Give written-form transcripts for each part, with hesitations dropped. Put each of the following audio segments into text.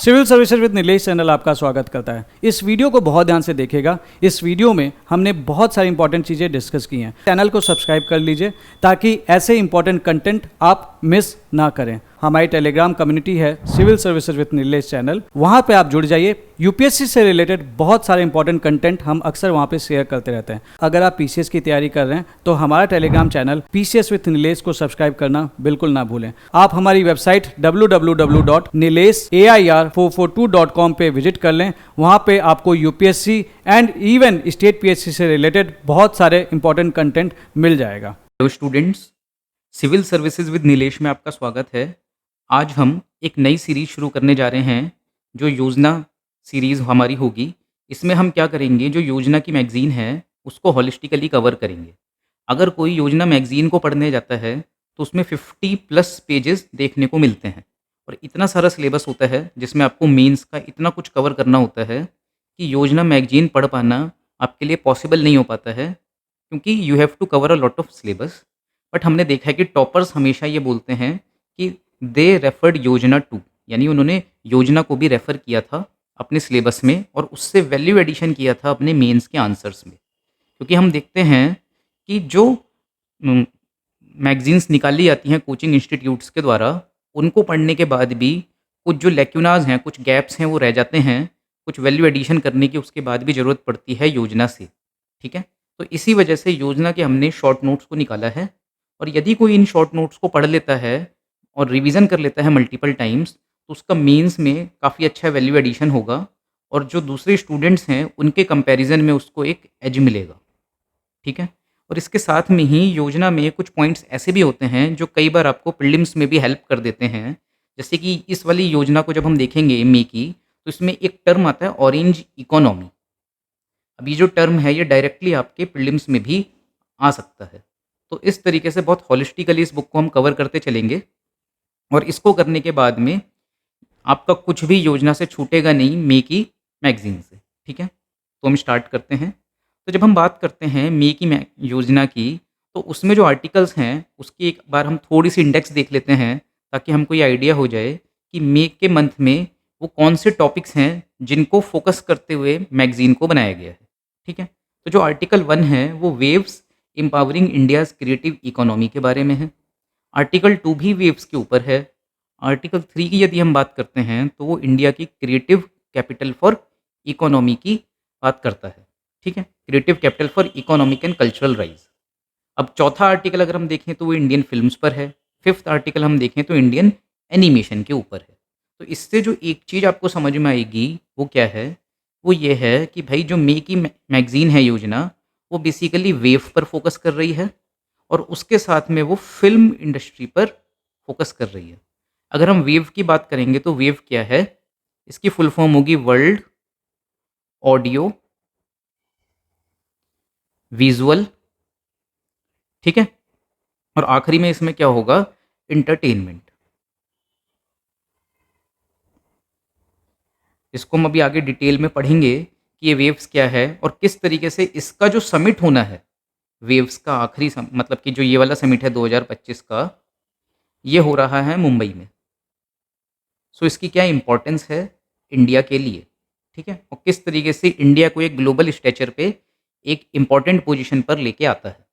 Civil services with Nilesh channel आपका स्वागत करता है। इस वीडियो को बहुत ध्यान से देखिएगा। इस वीडियो में हमने बहुत सारी इंपॉर्टेंट चीज़ें डिस्कस की हैं। चैनल को सब्सक्राइब कर लीजिए ताकि ऐसे इंपॉर्टेंट कंटेंट आप मिस ना करें। हमारी टेलीग्राम कम्युनिटी है civil services with Nilesh channel, वहाँ पे आप जुड़ जाइए। यूपीएससी से रिलेटेड बहुत सारे इंपॉर्टेंट कंटेंट हम अक्सर वहाँ पे शेयर करते रहते हैं। अगर आप पीसीएस की तैयारी कर रहे हैं तो हमारा Telegram channel PCS with Nilesh को सब्सक्राइब करना बिल्कुल ना भूलें। आप हमारी वेबसाइट www.nilesair442.com पे विजिट कर लें। वहाँ पे आपको UPSC and even state PSC से रिलेटेड बहुत सारे इंपॉर्टेंट कंटेंट मिल जाएगा। Hello students, civil services with Nilesh में आपका स्वागत है। आज हम एक नई सीरीज शुरू करने जा रहे हैं जो योजना सीरीज़ हमारी होगी। इसमें हम क्या करेंगे, जो योजना की मैगज़ीन है उसको होलिस्टिकली कवर करेंगे। अगर कोई योजना मैगज़ीन को पढ़ने जाता है तो उसमें 50+ पेजेस देखने को मिलते हैं और इतना सारा सिलेबस होता है जिसमें आपको मेंस का इतना कुछ कवर करना होता है कि योजना मैगज़ीन पढ़ पाना आपके लिए पॉसिबल नहीं हो पाता है, क्योंकि you have to cover a lot of syllabus. But हमने देखा है कि टॉपर्स हमेशा ये बोलते हैं कि दे रेफर्ड योजना टू, यानी उन्होंने योजना को भी रेफ़र किया था अपने सिलेबस में और उससे वैल्यू एडिशन किया था अपने मेंस के आंसर्स में। क्योंकि हम देखते हैं कि जो मैगज़ीन्स निकाली जाती हैं कोचिंग इंस्टीट्यूट्स के द्वारा, उनको पढ़ने के बाद भी कुछ जो लैक्यूनाज हैं, कुछ गैप्स हैं वो रह जाते हैं। कुछ वैल्यू एडिशन करने की उसके बाद भी ज़रूरत पड़ती है योजना से। ठीक है, तो इसी वजह से योजना के हमने शॉर्ट नोट्स को निकाला है। और यदि कोई इन शॉर्ट नोट्स को पढ़ लेता है और रिवीजन कर लेता है मल्टीपल टाइम्स, तो उसका मेंस में काफ़ी अच्छा वैल्यू एडिशन होगा और जो दूसरे स्टूडेंट्स हैं उनके कंपैरिजन में उसको एक एज मिलेगा। ठीक है, और इसके साथ में ही योजना में कुछ पॉइंट्स ऐसे भी होते हैं जो कई बार आपको प्रीलिम्स में भी हेल्प कर देते हैं। जैसे कि इस वाली योजना को जब हम देखेंगे मे की, तो इसमें एक टर्म आता है ऑरेंज इकोनॉमी। अब ये जो टर्म है ये डायरेक्टली आपके प्रीलिम्स में भी आ सकता है। तो इस तरीके से बहुत होलिस्टिकली इस बुक को हम कवर करते चलेंगे और इसको करने के बाद में आपका कुछ भी योजना से छूटेगा नहीं मे की मैगज़ीन से। ठीक है, तो हम स्टार्ट करते हैं। तो जब हम बात करते हैं मे की योजना की, तो उसमें जो आर्टिकल्स हैं उसकी एक बार हम थोड़ी सी इंडेक्स देख लेते हैं ताकि हमको ये आइडिया हो जाए कि मे के मंथ में वो कौन से टॉपिक्स हैं जिनको फोकस करते हुए मैगज़ीन को बनाया गया है। ठीक है, तो जो आर्टिकल 1 है वो waves empowering India's creative economy के बारे में है। आर्टिकल 2 भी वेव्स के ऊपर है। आर्टिकल 3 की यदि हम बात करते हैं तो वो इंडिया की क्रिएटिव कैपिटल फॉर इकोनॉमी की बात करता है। ठीक है, creative capital for economic and cultural rise. अब चौथा आर्टिकल अगर हम देखें तो वो इंडियन फिल्म्स पर है। फिफ्थ आर्टिकल हम देखें तो इंडियन एनिमेशन के ऊपर है। तो इससे जो एक चीज़ आपको समझ में आएगी वो क्या है, वो ये है कि भाई जो मे की मैगज़ीन है योजना, वो बेसिकली वेव पर फोकस कर रही है और उसके साथ में वो फिल्म इंडस्ट्री पर फोकस कर रही है। अगर हम वेव की बात करेंगे तो वेव क्या है, इसकी फुल फॉर्म होगी वर्ल्ड ऑडियो विजुअल। ठीक है, और आखिरी में इसमें क्या होगा, इंटरटेनमेंट। इसको हम अभी आगे डिटेल में पढ़ेंगे कि ये वेव्स क्या है और किस तरीके से इसका जो समिट होना है, वेव्स का आखिरी मतलब कि जो ये वाला समिट है 2025 का, ये हो रहा है मुंबई में। सो इसकी क्या इंपॉर्टेंस है इंडिया के लिए। ठीक है, और किस तरीके से इंडिया को एक ग्लोबल स्टेचर पे एक इम्पॉर्टेंट पोजीशन पर लेके आता है।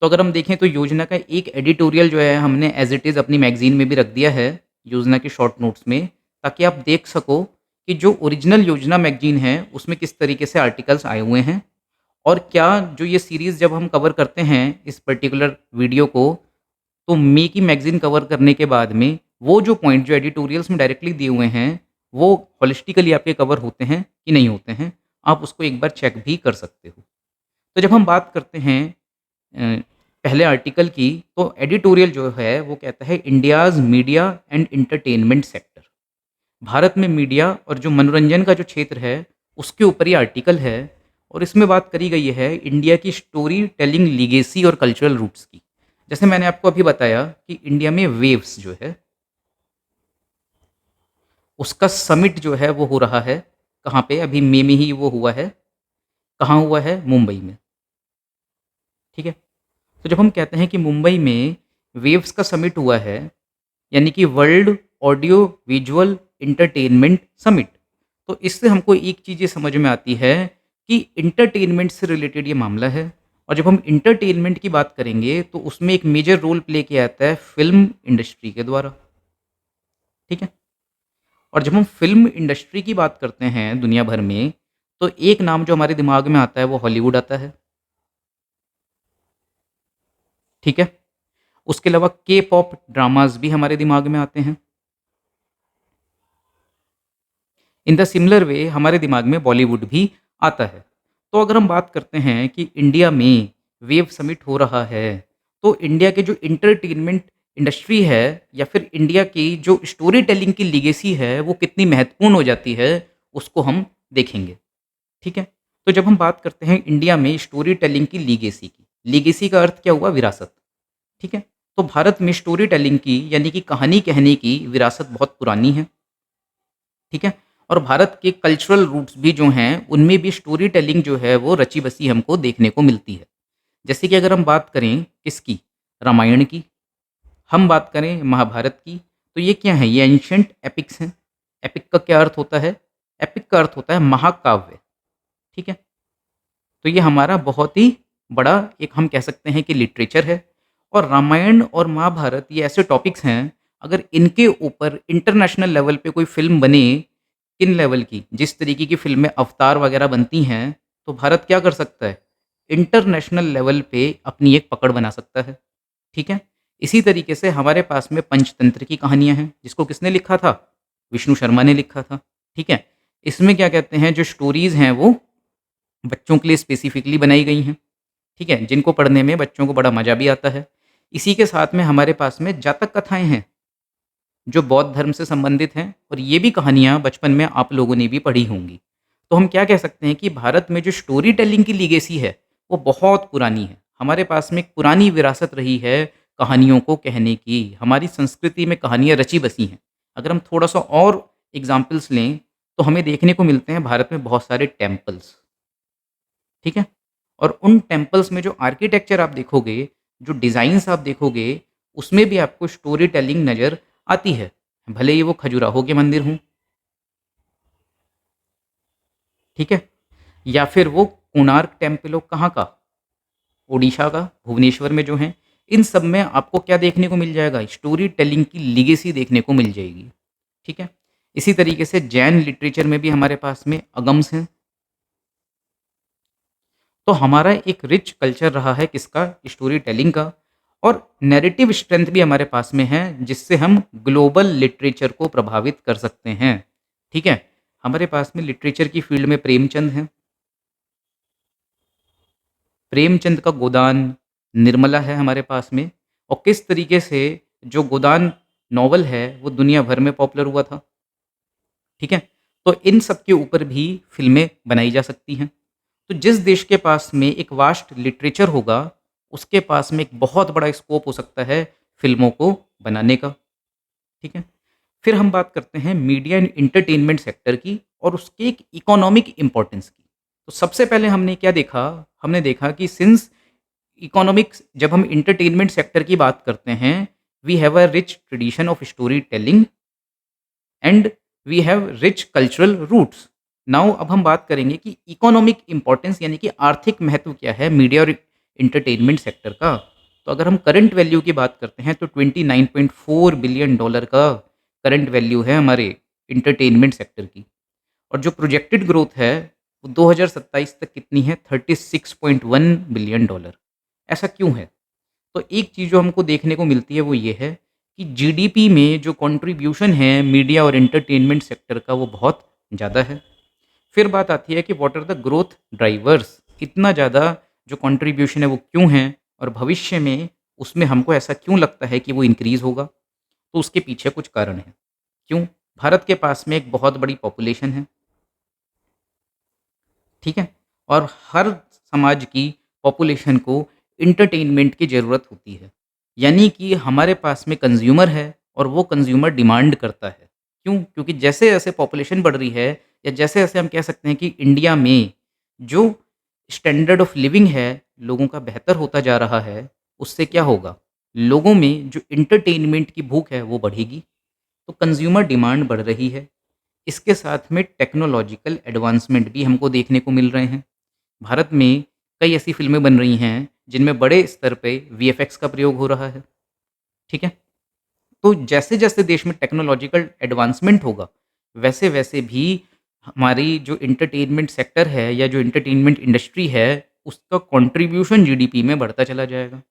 तो अगर हम देखें तो योजना का एक एडिटोरियल जो है हमने एज इट इज़ अपनी मैगजीन में भी रख दिया है योजना के शॉर्ट नोट्स में, ताकि आप देख सको कि जो ओरिजिनल योजना मैगजीन है उसमें किस तरीके से आर्टिकल्स आए हुए हैं और क्या जो ये सीरीज़ जब हम कवर करते हैं इस पर्टिकुलर वीडियो को, तो मे की मैगज़ीन कवर करने के बाद में वो जो पॉइंट जो एडिटोरियल्स में डायरेक्टली दिए हुए हैं वो होलिस्टिकली आपके कवर होते हैं कि नहीं होते हैं, आप उसको एक बार चेक भी कर सकते हो। तो जब हम बात करते हैं पहले आर्टिकल की, तो एडिटोरियल जो है वो कहता है India's media and entertainment sector. Bharat में मीडिया और जो मनोरंजन का जो क्षेत्र है उसके ऊपर ये आर्टिकल है और इसमें बात करी गई है इंडिया की स्टोरी टेलिंग लीगेसी और कल्चरल रूट्स की। जैसे मैंने आपको अभी बताया कि इंडिया में वेव्स जो है उसका समिट जो है वो हो रहा है कहाँ पे, अभी मई में ही वो हुआ है। कहाँ हुआ है, मुंबई में। ठीक है, तो जब हम कहते हैं कि मुंबई में वेव्स का समिट हुआ है, यानी कि world audio visual entertainment summit. तो इससे हमको एक चीज़ ये समझ में आती है कि इंटरटेनमेंट से रिलेटेड ये मामला है। और जब हम इंटरटेनमेंट की बात करेंगे तो उसमें एक मेजर रोल प्ले किया जाता है फ़िल्म इंडस्ट्री के द्वारा, ठीक है? और जब हम फ़िल्म इंडस्ट्री की बात करते हैं दुनिया भर में, तो एक नाम जो हमारे दिमाग में आता है वो हॉलीवुड आता है, ठीक है? उसके अलावा के पॉप ड्रामाज़ भी हमारे दिमाग में आते हैं। इन द सिमिलर वे हमारे दिमाग में बॉलीवुड भी आता है। तो अगर हम बात करते हैं कि इंडिया में वेव समिट हो रहा है, तो इंडिया के जो एंटरटेनमेंट इंडस्ट्री है या फिर इंडिया की जो स्टोरी टेलिंग की लीगेसी है, वो कितनी महत्वपूर्ण हो जाती है, उसको हम देखेंगे, ठीक है? तो जब हम बात करते हैं इंडिया में स्टोरी टेलिंग की लीगेसी का अर्थ क्या हुआ? विरासत, ठीक है? तो भारत में स्टोरी टेलिंग की यानी कि कहानी कहने की विरासत बहुत पुरानी है, ठीक है? और भारत के कल्चरल रूट्स भी जो हैं, उनमें भी स्टोरी टेलिंग जो है वो रची-बसी हमको देखने को मिलती है। जैसे कि अगर हम बात करें किसकी? रामायण की, हम बात करें महाभारत की, तो ये क्या है? ये एंशिएंट एपिक्स हैं। एपिक का क्या अर्थ होता है? एपिक का अर्थ होता है महाकाव्य, ठीक है? तो ये हमारा बहुत ही बड़ा एक हम कह सकते हैं कि लिटरेचर है। और रामायण और महाभारत ये ऐसे टॉपिक्स हैं, अगर इनके ऊपर इंटरनेशनल लेवल पे कोई फ़िल्म बने, किन लेवल की? जिस तरीके की फ़िल्में अवतार वगैरह बनती हैं, तो भारत क्या कर सकता है? इंटरनेशनल लेवल पे अपनी एक पकड़ बना सकता है, ठीक है? इसी तरीके से हमारे पास में पंचतंत्र की कहानियाँ हैं, जिसको किसने लिखा था? विष्णु शर्मा ने लिखा था, ठीक है? इसमें क्या कहते हैं, जो स्टोरीज़ हैं वो बच्चों के लिए स्पेसिफिकली बनाई गई हैं, ठीक है? जिनको पढ़ने में बच्चों को बड़ा मज़ा भी आता है। इसी के साथ में हमारे पास में जातक कथाएँ हैं, जो बौद्ध धर्म से संबंधित हैं, और ये भी कहानियाँ बचपन में आप लोगों ने भी पढ़ी होंगी। तो हम क्या कह सकते हैं कि भारत में जो स्टोरी टेलिंग की लीगेसी है, वो बहुत पुरानी है। हमारे पास में एक पुरानी विरासत रही है कहानियों को कहने की। हमारी संस्कृति में कहानियाँ रची-बसी हैं। अगर हम थोड़ा-सा और एग्ज़ाम्पल्स लें, तो हमें देखने को मिलते हैं भारत में बहुत सारे टेम्पल्स, ठीक है? और उन टेम्पल्स में जो आर्किटेक्चर आप देखोगे, जो डिज़ाइन्स आप देखोगे, उसमें भी आपको स्टोरी टेलिंग नज़र आती है। भले ही वो खजुराहो के मंदिर हों, ठीक है? या फिर वो कोणार्क टेम्पल हो, कहाँ का? ओडिशा का, भुवनेश्वर में जो हैं। इन सब में आपको क्या देखने को मिल जाएगा? स्टोरी टेलिंग की लीगेसी देखने को मिल जाएगी, ठीक है? इसी तरीके से जैन लिटरेचर में भी हमारे पास में अगम्स हैं। तो हमारा एक रिच कल्चर रहा है किसका? स्टोरी टेलिंग का। और नैरेटिव स्ट्रेंथ भी हमारे पास में है, जिससे हम ग्लोबल लिटरेचर को प्रभावित कर सकते हैं, ठीक है? हमारे पास में लिटरेचर की फील्ड में प्रेमचंद हैं। प्रेमचंद का गोदान, निर्मला है हमारे पास में। और किस तरीके से जो गोदान नॉवल है वो दुनिया भर में पॉपुलर हुआ था, ठीक है? तो इन सब के ऊपर भी फ़िल्में बनाई जा सकती हैं। तो जिस देश के पास में एक वास्ट लिटरेचर होगा, उसके पास में एक बहुत बड़ा स्कोप हो सकता है फ़िल्मों को बनाने का, ठीक है? फिर हम बात करते हैं मीडिया एंड एंटरटेनमेंट सेक्टर की और उसकी एक इकोनॉमिक इम्पोर्टेंस की। तो सबसे पहले हमने क्या देखा? हमने देखा कि सिंस इकोनॉमिक्स, जब हम एंटरटेनमेंट सेक्टर की बात करते हैं, we have a rich tradition of story telling and we have rich cultural roots. Now अब हम बात करेंगे कि इकोनॉमिक इम्पोर्टेंस यानी कि आर्थिक महत्व क्या है मीडिया और एंटरटेनमेंट सेक्टर का। तो अगर हम करंट वैल्यू की बात करते हैं, तो 29.4 बिलियन डॉलर का करंट वैल्यू है हमारे एंटरटेनमेंट सेक्टर की। और जो प्रोजेक्टेड ग्रोथ है वो 2027 तक कितनी है? 36.1 बिलियन डॉलर। ऐसा क्यों है? तो एक चीज़ जो हमको देखने को मिलती है वो ये है कि जीडीपी में जो कंट्रीब्यूशन है मीडिया और एंटरटेनमेंट सेक्टर का, वो बहुत ज़्यादा है। फिर बात आती है कि what are the growth drivers? इतना ज़्यादा जो कंट्रीब्यूशन है वो क्यों है, और भविष्य में उसमें हमको ऐसा क्यों लगता है कि वो इंक्रीज़ होगा? तो उसके पीछे कुछ कारण हैं। क्यों? भारत के पास में एक बहुत बड़ी पॉपुलेशन है, ठीक है? और हर समाज की पॉपुलेशन को एंटरटेनमेंट की ज़रूरत होती है। यानी कि हमारे पास में कंज़्यूमर है और वो कंज़्यूमर डिमांड करता है। क्यों? क्योंकि जैसे-जैसे पॉपुलेशन बढ़ रही है, या जैसे-जैसे हम कह सकते हैं कि इंडिया में जो स्टैंडर्ड ऑफ लिविंग है, लोगों का बेहतर होता जा रहा है, उससे क्या होगा? लोगों में जो एंटरटेनमेंट की भूख है, वो बढ़ेगी। तो कंज़्यूमर डिमांड बढ़ रही है। इसके साथ में टेक्नोलॉजिकल एडवांसमेंट भी हमको देखने को मिल रहे हैं। भारत में कई ऐसी फ़िल्में बन रही हैं, जिनमें बड़े स्तर पे वीएफएक्स का प्रयोग हो रहा है, ठीक है? तो जैसे-जैसे देश में टेक्नोलॉजिकल एडवांसमेंट होगा, वैसे-वैसे भी हमारी जो एंटरटेनमेंट सेक्टर है या जो एंटरटेनमेंट इंडस्ट्री है, उसका कंट्रीब्यूशन जीडीपी में बढ़ता चला जाएगा।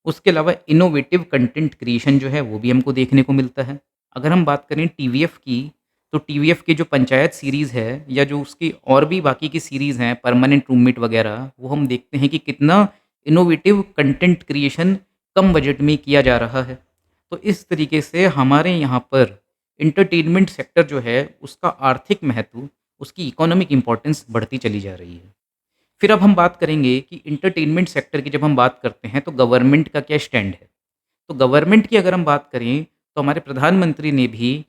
उसके अलावा इनोवेटिव कंटेंट क्रिएशन जो है, वो भी हमको देखने को मिलता है। अगर हम बात करें टीवीएफ की, तो टीवीएफ की जो पंचायत सीरीज़ है या जो उसकी और भी बाकी की सीरीज़ हैं, परमानेंट रूममेट वगैरह, वो हम देखते हैं कि कितना इनोवेटिव कंटेंट क्रिएशन कम बजट में किया जा रहा है। तो इस तरीके से हमारे यहाँ पर एंटरटेनमेंट सेक्टर जो है, उसका आर्थिक महत्व, उसकी इकोनॉमिक इम्पोर्टेंस बढ़ती चली जा रही है। फिर अब हम बात करेंगे कि एंटरटेनमेंट सेक्टर की जब हम बात करते हैं, तो गवर्नमेंट का क्या स्टैंड है? तो गवर्नमेंट की अगर हम बात करें, तो हमारे प्रधानमंत्री ने भी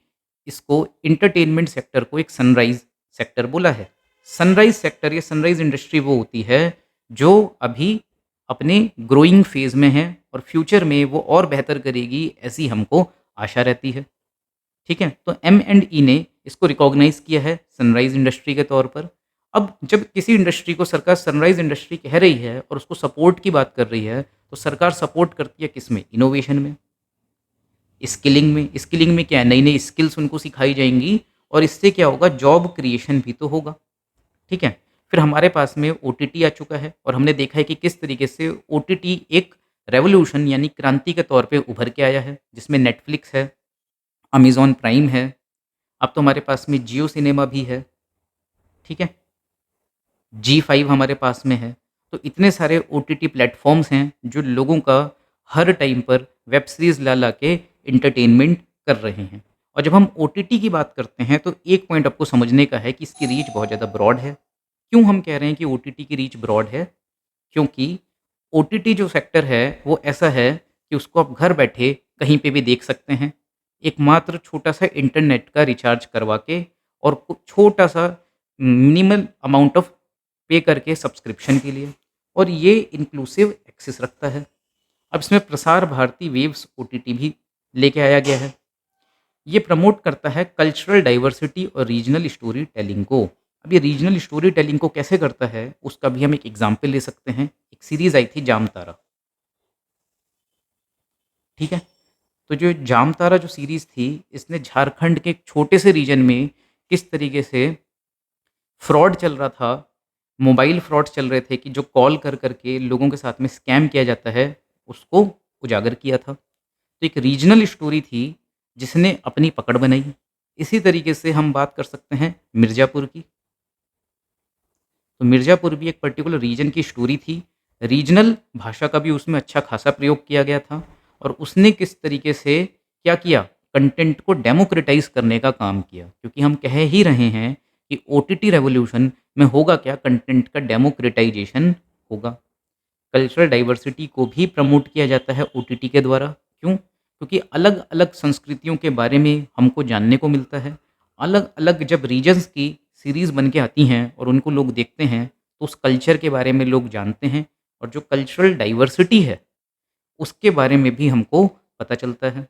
इसको एंटरटेनमेंट सेक्टर को एक सनराइज़ सेक्टर बोला है। सनराइज़ सेक्टर या सनराइज़ इंडस्ट्री वो होती है, जो अभी अपने ग्रोइंग फ़ेज़ में है और फ्यूचर में वो और बेहतर करेगी, ऐसी हमको आशा रहती है। ठीक है? तो M&E ने इसको रिकॉग्नाइज़ किया है सनराइज़ इंडस्ट्री के तौर पर। अब जब किसी इंडस्ट्री को सरकार सनराइज़ इंडस्ट्री कह रही है और उसको सपोर्ट की बात कर रही है, तो सरकार सपोर्ट करती है किसमें? इनोवेशन में, स्किलिंग में। स्किलिंग में क्या है? नई-नई स्किल्स उनको सिखाई जाएँगी और इससे क्या होगा? जॉब क्रिएशन भी तो होगा। ठीक है? फिर हमारे पास में ओटीटी आ चुका है और हमने देखा है कि किस तरीके से ओटीटी एक रेवोल्यूशन यानी क्रांति के तौर पे उभर के आया है, जिसमें नेटफ्लिक्स है, अमेज़न प्राइम है, अब तो हमारे पास में जियो सिनेमा भी है, ठीक है? जी5 हमारे पास में है। तो इतने सारे ओटीटी प्लेटफ़ॉर्म्स हैं, जो लोगों का हर टाइम पर वेब सीरीज़ ला-ला के एंटरटेनमेंट कर रहे हैं। और जब हम ओटीटी की बात करते हैं, तो एक पॉइंट आपको समझने का है कि इसकी रीच बहुत ज़्यादा ब्रॉड है। क्यों हम कह रहे हैं कि ओटीटी की रीच ब्रॉड है? क्योंकि ओटीटी जो सेक्टर है, वो ऐसा है कि उसको आप घर बैठे कहीं पे भी देख सकते हैं। एक मात्र छोटा-सा इंटरनेट का रिचार्ज करवा के और कुछ छोटा-सा मिनिमल अमाउंट ऑफ पे करके सब्सक्रिप्शन के लिए, और ये इंक्लूसिव एक्सेस रखता है। अब इसमें प्रसार भारती वेव्स ओटीटी भी लेके आया गया है। ये प्रमोट करता है कल्चरल डाइवर्सिटी और रीजनल स्टोरी टेलिंग को। अब ये रीजनल स्टोरी टेलिंग को कैसे करता है, उसका भी हम एक एग्जाम्पल ले सकते हैं। एक सीरीज़ आई थी जामतारा, ठीक है? तो जो जामतारा जो सीरीज़ थी, इसने झारखंड के एक छोटे से रीजन में किस तरीके से फ्रॉड चल रहा था, मोबाइल फ्रॉड चल रहे थे कि जो कॉल कर कर के लोगों के साथ में स्कैम किया जाता है, उसको उजागर किया था। तो एक रीजनल स्टोरी थी, जिसने अपनी पकड़ बनाई। इसी तरीके से हम बात कर सकते हैं मिर्ज़ापुर की। तो मिर्ज़ापुर भी एक पर्टिकुलर रीजन की स्टोरी थी। रीजनल भाषा का भी उसमें अच्छा खासा प्रयोग किया गया था और उसने किस तरीके से क्या किया, कंटेंट को डेमोक्रेटाइज़ करने का काम किया। क्योंकि हम कह ही रहे हैं कि ओटीटी रेवोल्यूशन में होगा क्या, कंटेंट का डेमोक्रेटाइज़ेशन होगा। कल्चरल डाइवर्सिटी को भी प्रमोट किया जाता है ओटीटी के द्वारा। क्यों? क्योंकि अलग-अलग संस्कृतियों के बारे में हमको जानने को मिलता है। अलग-अलग जब रीजन्स की सीरीज़ बन के आती हैं और उनको लोग देखते हैं, तो उस कल्चर के बारे में लोग जानते हैं और जो कल्चरल डाइवर्सिटी है, उसके बारे में भी हमको पता चलता है।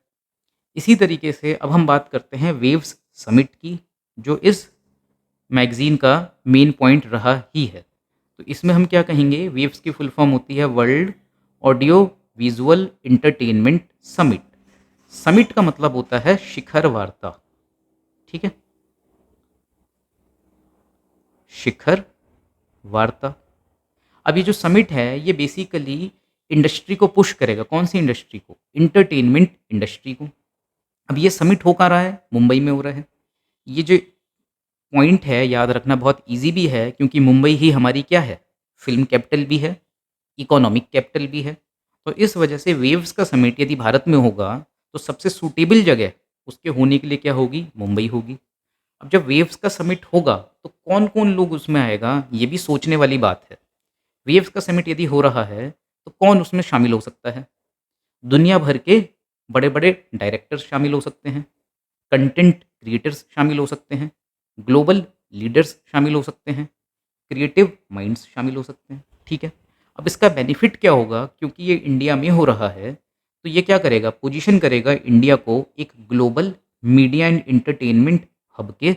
इसी तरीके से अब हम बात करते हैं वेव्स समिट की, जो इस मैगज़ीन का मेन पॉइंट रहा ही है। तो इसमें हम क्या कहेंगे, वेव्स की फुल फॉर्म होती है world audio visual entertainment summit. Summit का मतलब होता है शिखर वार्ता, ठीक है? शिखर वार्ता। अब ये जो समिट है, ये बेसिकली इंडस्ट्री को पुश करेगा। कौन सी इंडस्ट्री को? एंटरटेनमेंट इंडस्ट्री को। अब ये समिट हो कहाँ रहा है? मुंबई में हो रहा है। ये जो पॉइंट है, याद रखना बहुत ईज़ी भी है, क्योंकि मुंबई ही हमारी क्या है? फ़िल्म कैपिटल भी है, इकोनॉमिक कैपिटल भी है। तो इस वजह से वेव्स का समिट यदि भारत में होगा, तो सबसे सूटेबल जगह उसके होने के लिए क्या होगी? मुंबई होगी। अब जब वेव्स का समिट होगा, तो कौन-कौन लोग उसमें आएगा, ये भी सोचने वाली बात है। वेव्स का समिट यदि हो रहा है, तो कौन उसमें शामिल हो सकता है? दुनिया भर के बड़े-बड़े डायरेक्टर्स शामिल हो सकते हैं, कंटेंट क्रिएटर्स शामिल हो सकते हैं, ग्लोबल लीडर्स शामिल हो सकते हैं, क्रिएटिव माइंड्स शामिल हो सकते हैं, ठीक है? अब इसका बेनिफिट क्या होगा, क्योंकि ये इंडिया में हो रहा है, तो ये क्या करेगा, पोजीशन करेगा इंडिया को एक global media and entertainment hub के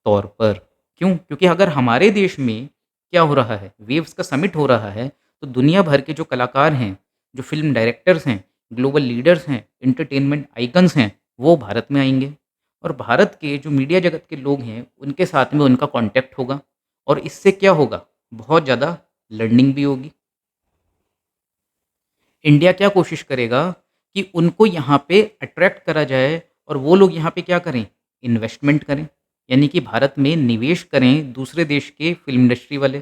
तौर पर। क्यों? क्योंकि अगर हमारे देश में क्या हो रहा है, वेव्स का समिट हो रहा है, तो दुनिया भर के जो कलाकार हैं, जो फ़िल्म डायरेक्टर्स हैं, ग्लोबल लीडर्स हैं, एंटरटेनमेंट आइकन्स हैं, वो भारत में आएँगे और भारत के जो मीडिया जगत के लोग हैं, उनके साथ में उनका कॉन्टैक्ट होगा और इससे क्या होगा, बहुत ज़्यादा लर्निंग भी होगी। इंडिया क्या कोशिश करेगा कि उनको यहाँ पे अट्रैक्ट करा जाए और वो लोग यहाँ पे क्या करें, इन्वेस्टमेंट करें, यानी कि भारत में निवेश करें, दूसरे देश के फिल्म इंडस्ट्री वाले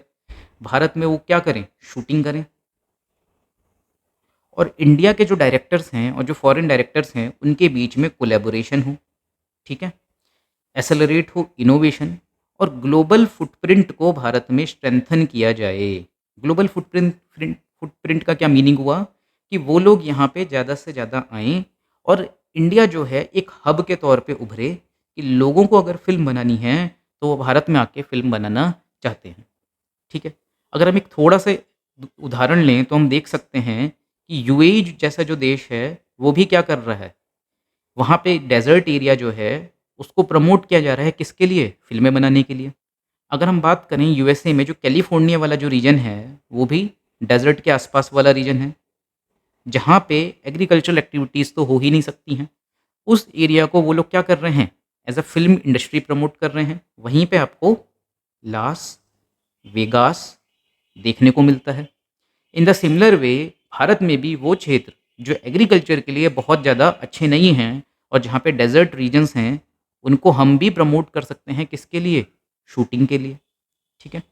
भारत में वो क्या करें, शूटिंग करें। और इंडिया के जो डायरेक्टर्स हैं और जो फॉरेन डायरेक्टर्स हैं उनके बीच में कोलैबोरेशन हो, ठीक है, एक्सेलरेट हो इनोवेशन और ग्लोबल फुटप्रिंट को भारत में स्ट्रेंथन किया जाए। ग्लोबल फुटप्रिंट का क्या मीनिंग हुआ कि वो लोग यहाँ पे ज़्यादा से ज़्यादा आएँ और इंडिया जो है एक हब के तौर पे उभरे कि लोगों को अगर फ़िल्म बनानी है तो वो भारत में आके फ़िल्म बनाना चाहते हैं, ठीक है। अगर हम एक थोड़ा-सा उदाहरण लें तो हम देख सकते हैं कि यूएई जैसा जो देश है वो भी क्या कर रहा है, वहाँ पे डेज़र्ट एरिया जो है, उसको प्रमोट किया जा रहा है किसके लिए? फ़िल्में बनाने के लिए। अगर हम बात करें यूएसए में जो कैलिफ़ोर्निया वाला जो रीजन है, वो भी डेज़र्ट के आस-पास वाला रीजन है, जहाँ पे एग्रीकल्चरल एक्टिविटीज़ तो हो ही नहीं सकती हैं। उस एरिया को वो लोग क्या कर रहे हैं? As a film industry promote कर रहे हैं। वहीं पे आपको लास वेगास देखने को मिलता है। In the similar way Bharat में भी वो क्षेत्र जो एग्रीकल्चर के लिए बहुत ज़्यादा अच्छे नहीं हैं और जहाँ पे डेज़र्ट रीजन्स हैं, उनको हम भी प्रमोट कर सकते हैं किसके लिए? शूटिंग के लिए, ठीक है?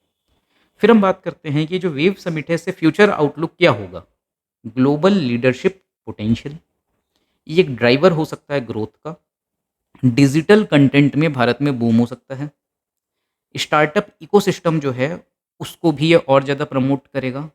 फिर हम बात करते हैं कि जो वेव समिट है इससे फ्यूचर आउटलुक क्या होगा? ग्लोबल लीडरशिप पोटेंशियल, ये एक ड्राइवर हो सकता है ग्रोथ का। डिजिटल कंटेंट में भारत में बूम हो सकता है। स्टार्टअप इकोसिस्टम जो है उसको भी ये और ज़्यादा प्रमोट करेगा।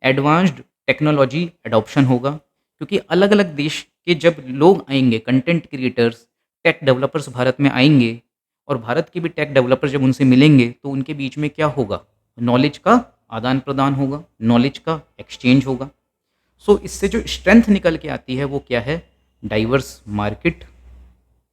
एडवांस्ड टेक्नोलॉजी एडॉप्शन होगा क्योंकि अलग-अलग देश के जब लोग आएँगे, content creators, tech developers Bharat में आएँगे और भारत के भी टेक डेवलपर्स जब उनसे मिलेंगे तो उनके बीच में क्या होगा? नॉलेज का आदान-प्रदान होगा, नॉलेज का एक्सचेंज होगा। सो इससे जो स्ट्रेंथ निकल के आती है वो क्या है? Diverse market,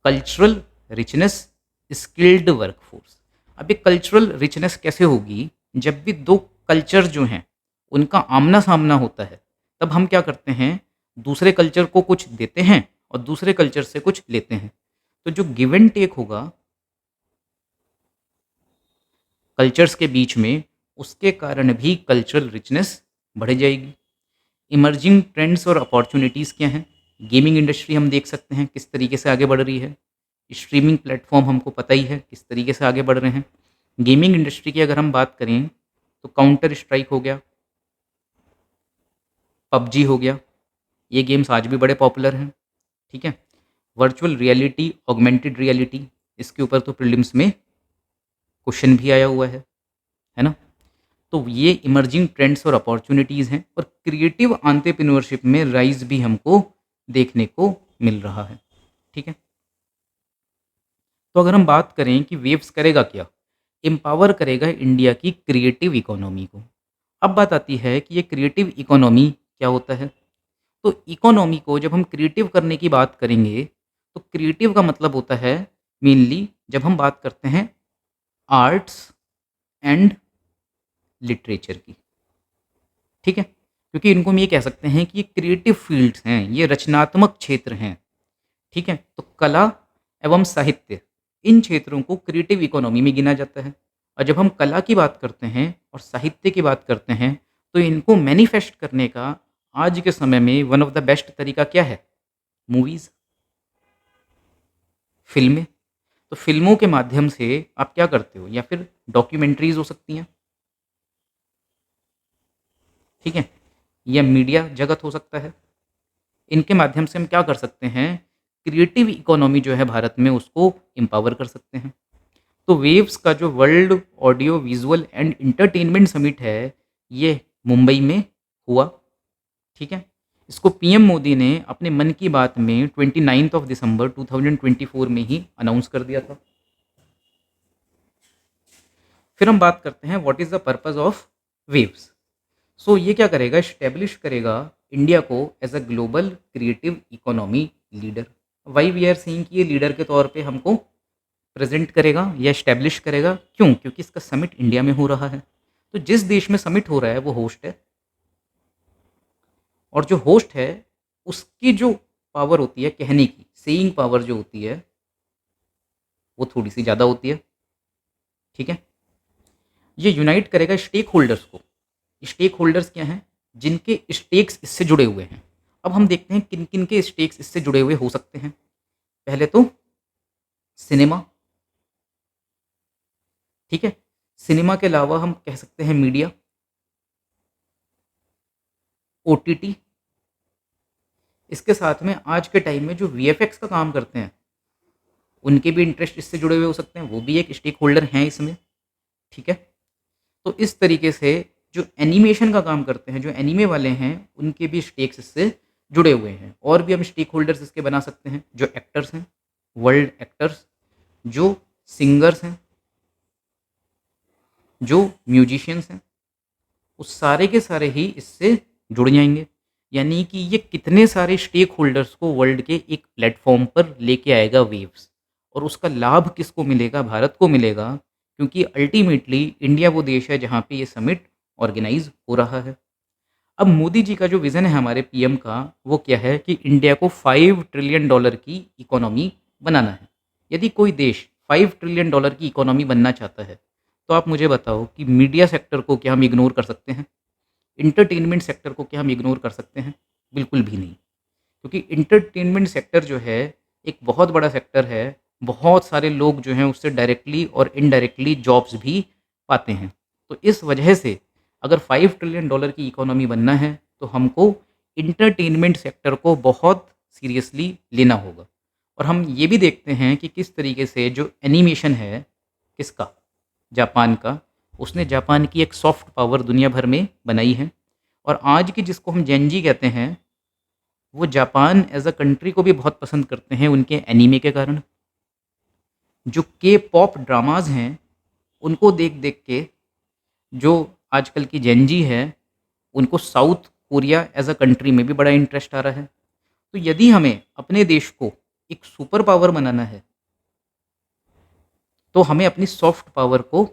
cultural richness, skilled workforce. अब ये कल्चरल रिचनेस कैसे होगी? जब भी 2 कल्चर जो हैं, उनका आमना-सामना होता है, तब हम क्या करते हैं, दूसरे कल्चर को कुछ देते हैं और दूसरे कल्चर से कुछ लेते हैं। तो जो गिव एंड टेक होगा कल्चर्स के बीच में, उसके कारण भी कल्चरल रिचनेस बढ़ जाएगी। इमर्जिंग ट्रेंड्स और अपॉर्च्युनिटीज़ क्या हैं? गेमिंग इंडस्ट्री हम देख सकते हैं किस तरीके से आगे बढ़ रही है। स्ट्रीमिंग प्लेटफ़ॉर्म हमको पता ही है किस तरीके से आगे बढ़ रहे हैं। गेमिंग इंडस्ट्री की अगर हम बात करें तो काउंटर स्ट्राइक हो गया, पबजी हो गया, ये गेम्स आज भी बड़े पॉपुलर हैं, ठीक है? वर्चुअल रियलिटी, ऑगमेंटेड रियलिटी, इसके ऊपर तो प्रीलिम्स में क्वेश्चन भी आया हुआ है ना? तो ये इमर्जिंग ट्रेंड्स और अपॉर्च्युनिटीज़ हैं और क्रिएटिव एंटरप्रेन्योरशिप में राइज़ भी हमको देखने को मिल रहा है, ठीक है? तो अगर हम बात करें कि वेव्स करेगा क्या? एम्पावर करेगा इंडिया की क्रिएटिव इकोनॉमी को। अब बात आती है कि ये क्रिएटिव इकोनॉमी क्या होता है? तो इकोनॉमी को जब हम क्रिएटिव करने की बात करेंगे, तो क्रिएटिव का मतलब होता है मेनली जब हम बात करते हैं आर्ट्स एंड लिटरेचर की, ठीक है? क्योंकि इनको हम ये कह सकते हैं कि ये क्रिएटिव फील्ड्स हैं, ये रचनात्मक क्षेत्र हैं, ठीक है? तो कला एवं साहित्य, इन क्षेत्रों को क्रिएटिव इकोनॉमी में गिना जाता है और जब हम कला की बात करते हैं और साहित्य की बात करते हैं, तो इनको मैनिफेस्ट करने का आज के समय में वन ऑफ द बेस्ट तरीका क्या है? मूवीज़, फ़िल्में। तो फ़िल्मों के माध्यम से आप क्या करते हो या फिर डॉक्यूमेंट्रीज़ हो सकती हैं, ठीक है? या मीडिया जगत हो सकता है। इनके माध्यम से हम क्या कर सकते हैं, क्रिएटिव इकोनॉमी जो है भारत में उसको एम्पावर कर सकते हैं। तो वेव्स का जो world audio visual and entertainment summit है, ये मुंबई में हुआ, ठीक है? इसको पीएम मोदी ने अपने मन की बात में 29 ऑफ दिसंबर 2024 में ही अनाउंस कर दिया था। फिर हम बात करते हैं what is the purpose of वेव्स। सो ये क्या करेगा, एस्टेब्लिश करेगा इंडिया को as a global creative economy leader. Why we are seeing कि ये लीडर के तौर पे हमको प्रेजेंट करेगा या इस्टेब्लिश करेगा। क्यों? क्योंकि इसका समिट इंडिया में हो रहा है। तो जिस देश में समिट हो रहा है वो होस्ट है, और जो होस्ट है उसकी जो पावर होती है कहने की, सेइंग पावर जो होती है वो थोड़ी सी ज़्यादा होती है। ठीक है, ये यूनाइट करेगा स्टेक होल्डर्स को। स्टेक होल्डर्स क्या हैं? जिनके स्टेक्स इससे जुड़े हुए हैं। अब हम देखते हैं किन किन के स्टेक्स इससे जुड़े हुए हो सकते हैं। पहले तो सिनेमा, ठीक है। सिनेमा के अलावा हम कह सकते हैं मीडिया, ओटीटी। इसके साथ में आज के टाइम में जो वीएफएक्स का काम करते हैं उनके भी इंटरेस्ट इससे जुड़े हुए हो सकते हैं, वो भी एक स्टेक होल्डर हैं इसमें। ठीक है, तो इस तरीके से जो एनिमेशन का काम करते हैं, जो एनीमे वाले हैं, उनके भी स्टेक्स इससे जुड़े हुए हैं। और भी हम स्टेक होल्डर्स इसके बना सकते हैं, जो एक्टर्स हैं, वर्ल्ड एक्टर्स, जो सिंगर्स हैं, जो म्यूजिशियंस हैं, उस सारे के सारे ही इससे जुड़ जाएंगे। यानी कि ये कितने सारे स्टेक होल्डर्स को वर्ल्ड के एक प्लेटफॉर्म पर लेके आएगा वेव्स। और उसका लाभ किसको मिलेगा? भारत को मिलेगा, क्योंकि अल्टीमेटली इंडिया वो देश है जहाँ पे ये समिट ऑर्गेनाइज हो रहा है। अब मोदी जी का जो विज़न है हमारे पीएम का, वो क्या है कि इंडिया को $5 ट्रिलियन की इकोनॉमी बनाना है। यदि कोई देश $5 ट्रिलियन की इकोनॉमी बनना चाहता है, तो आप मुझे बताओ कि मीडिया सेक्टर को क्या हम इग्नोर कर सकते हैं? इंटरटेनमेंट सेक्टर को क्या हम इग्नोर कर सकते हैं? बिल्कुल भी नहीं। क्योंकि इंटरटेनमेंट सेक्टर जो है एक बहुत बड़ा सेक्टर है। बहुत सारे लोग जो हैं उससे डायरेक्टली और इनडायरेक्टली जॉब्स भी पाते हैं। तो इस वजह से अगर $5 ट्रिलियन की इकोनॉमी बनना है तो हमको इंटरटेनमेंट सेक्टर को बहुत सीरियसली लेना होगा। और हम ये भी देखते हैं कि किस तरीके से जो एनिमेशन है, किसका? जापान का। उसने जापान की एक सॉफ्ट पावर दुनिया भर में बनाई है। और आज की जिसको हम जेनजी कहते हैं, वो जापान एज अ कंट्री को भी बहुत पसंद करते हैं उनके एनीमे के कारण। जो के पॉप ड्रामाज हैं उनको देख देख के जो आजकल की जेनजी है, उनको South Korea as a country में भी बड़ा इंटरेस्ट आ रहा है। तो यदि हमें अपने देश को एक सुपर पावर बनाना है, तो हमें अपनी सॉफ्ट पावर को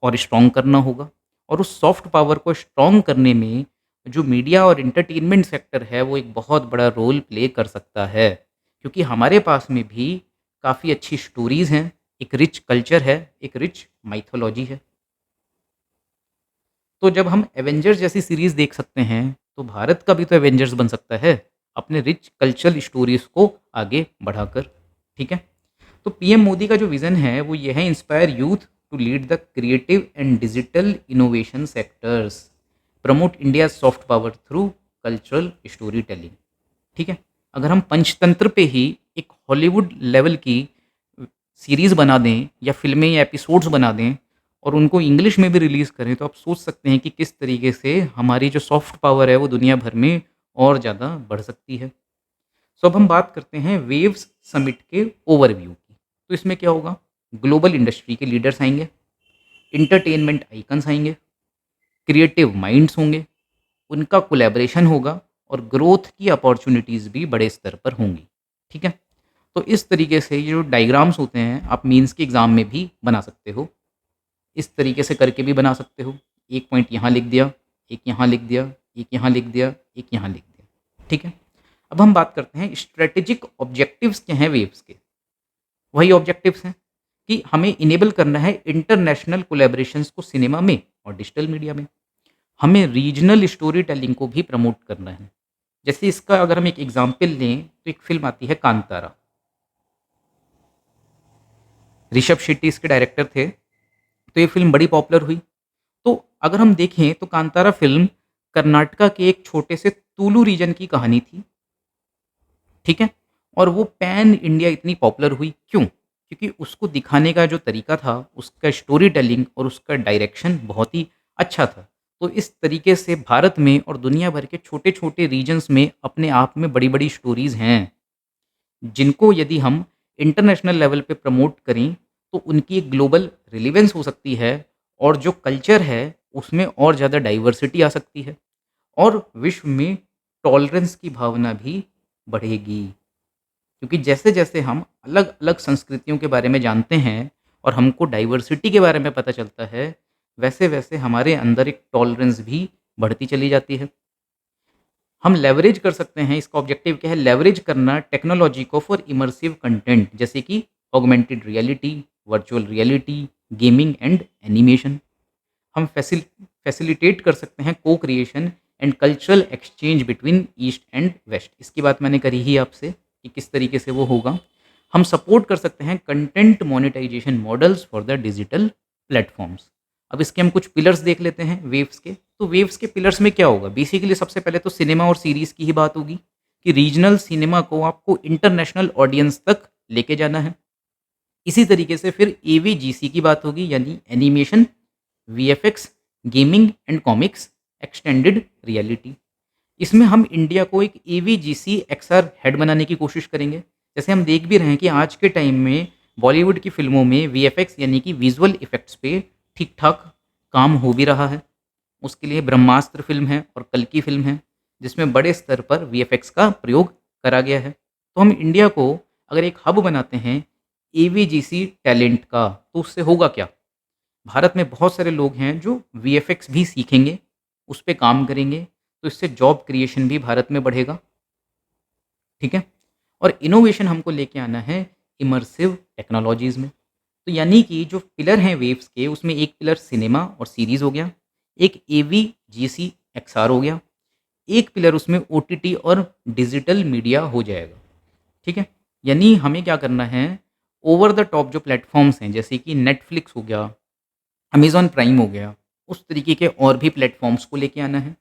और स्ट्रॉन्ग करना होगा। और उस सॉफ्ट पावर को स्ट्रॉन्ग करने में जो मीडिया और एंटरटेनमेंट सेक्टर है वो एक बहुत बड़ा रोल प्ले कर सकता है। क्योंकि हमारे पास में भी काफ़ी अच्छी स्टोरीज़ हैं, एक रिच कल्चर है, एक रिच माइथोलॉजी है। तो जब हम एवेंजर्स जैसी सीरीज़ देख सकते हैं, तो भारत का भी तो एवेंजर्स बन सकता है अपने रिच कल्चरल स्टोरीज़ को आगे बढ़ाकर। ठीक है, तो पीएम मोदी का जो विज़न है वो ये है, inspire youth to lead the creative and digital innovation sectors, promote India soft power through cultural story telling. ठीक है, अगर हम पंचतंत्र पे ही एक हॉलीवुड लेवल की सीरीज़ बना दें या फिल्में या एपिसोड्स बना दें और उनको इंग्लिश में भी रिलीज़ करें, तो आप सोच सकते हैं कि किस तरीके से हमारी जो सॉफ्ट पावर है वो दुनिया भर में और ज़्यादा बढ़ सकती है। सो अब हम बात करते हैं वेव्स समिट के ओवरव्यू की। तो इसमें क्या होगा? ग्लोबल इंडस्ट्री के लीडर्स आएंगे, इंटरटेनमेंट आइकन्स आएंगे, क्रिएटिव माइंड्स होंगे, उनका कोलैबोरेशन होगा और ग्रोथ की अपॉर्चुनिटीज़ भी बड़े स्तर पर होंगी। ठीक है, तो इस तरीके से ये जो डायग्राम्स होते हैं आप मीन्स के एग्ज़ाम में भी बना सकते हो। इस तरीके से करके भी बना सकते हो। एक पॉइंट यहाँ लिख दिया, एक यहाँ लिख दिया, एक यहाँ लिख दिया, एक यहाँ लिख दिया। ठीक है, अब हम बात करते हैं स्ट्रेटेजिक ऑब्जेक्टिव्स क्या हैं वेव्स के। वही ऑब्जेक्टिव्स हैं कि हमें इनेबल करना है इंटरनेशनल कोलैबोरेशंस को सिनेमा में और डिजिटल मीडिया में। हमें रीजनल स्टोरी टेलिंग को भी प्रमोट करना है। जैसे इसका अगर हम एक एग्जाम्पल लें तो एक फिल्म आती है कांतारा। ऋषभ शेट्टी इसके डायरेक्टर थे। तो ये फिल्म बड़ी पॉपुलर हुई। तो अगर हम देखें तो कांतारा फिल्म कर्नाटका के एक छोटे से तुलु रीजन की कहानी थी। ठीक है, और वो पैन इंडिया इतनी पॉपुलर हुई क्यों? क्योंकि उसको दिखाने का जो तरीका था, उसका स्टोरी टेलिंग और उसका डायरेक्शन बहुत ही अच्छा था। तो इस तरीके से भारत में और दुनिया भर के छोटे छोटे रीजन्स में अपने आप में बड़ी बड़ी स्टोरीज़ हैं, जिनको यदि हम इंटरनेशनल लेवल पे प्रमोट करें तो उनकी एक ग्लोबल रिलेवेंस हो सकती है। और जो कल्चर है उसमें और ज़्यादा डाइवर्सिटी आ सकती है और विश्व में टॉलरेंस की भावना भी बढ़ेगी। क्योंकि जैसे-जैसे हम अलग-अलग संस्कृतियों के बारे में जानते हैं और हमको डाइवर्सिटी के बारे में पता चलता है, वैसे-वैसे हमारे अंदर एक टॉलरेंस भी बढ़ती चली जाती है। हम लेवरेज कर सकते हैं, इसका ऑब्जेक्टिव क्या है? लेवरेज करना टेक्नोलॉजी को फॉर इमर्सिव कंटेंट, जैसे कि augmented reality, virtual reality, gaming and animation. हम फैसिलिटेट कर सकते हैं co creation and cultural exchange between east and west. इसकी बात मैंने करी ही आपसे कि किस तरीके से वो होगा। हम सपोर्ट कर सकते हैं content monetisation models for the digital platforms. अब इसके हम कुछ पिलर्स देख लेते हैं वेव्स के। तो वेव्स के पिलर्स में क्या होगा? बेसिकली सबसे पहले तो सिनेमा और सीरीज़ की ही बात होगी कि रीजनल सिनेमा को आपको इंटरनेशनल ऑडियंस तक लेके जाना है। इसी तरीके से फिर एवीजीसी की बात होगी, यानी animation, VFX, gaming and comics, extended reality. इसमें हम इंडिया को एक एवीजीसी एक्सआर हेड बनाने की कोशिश करेंगे। जैसे हम देख भी रहे हैं कि आज के टाइम में बॉलीवुड की फ़िल्मों में वीएफएक्स यानी कि विजुअल इफ़ेक्ट्स पे ठीक-ठाक काम हो भी रहा है। उसके लिए ब्रह्मास्त्र फ़िल्म है और कल्कि फ़िल्म है, जिसमें बड़े स्तर पर वीएफएक्स का प्रयोग करा गया है। तो हम इंडिया को अगर एक हब बनाते हैं एवीजीसी टैलेंट का, तो उससे होगा क्या? भारत में बहुत सारे लोग हैं जो वीएफएक्स भी सीखेंगे, उस पे काम करेंगे, तो इससे जॉब क्रिएशन भी भारत में बढ़ेगा, ठीक है? और इनोवेशन हमको लेके आना है इमर्सिव टेक्नोलॉजीज़ में। तो यानी कि जो पिलर हैं वेव्स के, उसमें एक पिलर सिनेमा और सीरीज़ हो गया, एक एवीजीसी एक्सआर हो गया, एक पिलर उसमें ओटीटी और डिजिटल मीडिया हो जाएगा, ठीक है? यानी हमें क्या करना है, ओवर द टॉप जो प्लेटफ़ॉर्म्स हैं, जैसे कि नेटफ्लिक्स हो गया, अमेज़न प्राइम हो गया, उस तरीके के और भी प्लेटफ़ॉर्म्स को लेके आना है।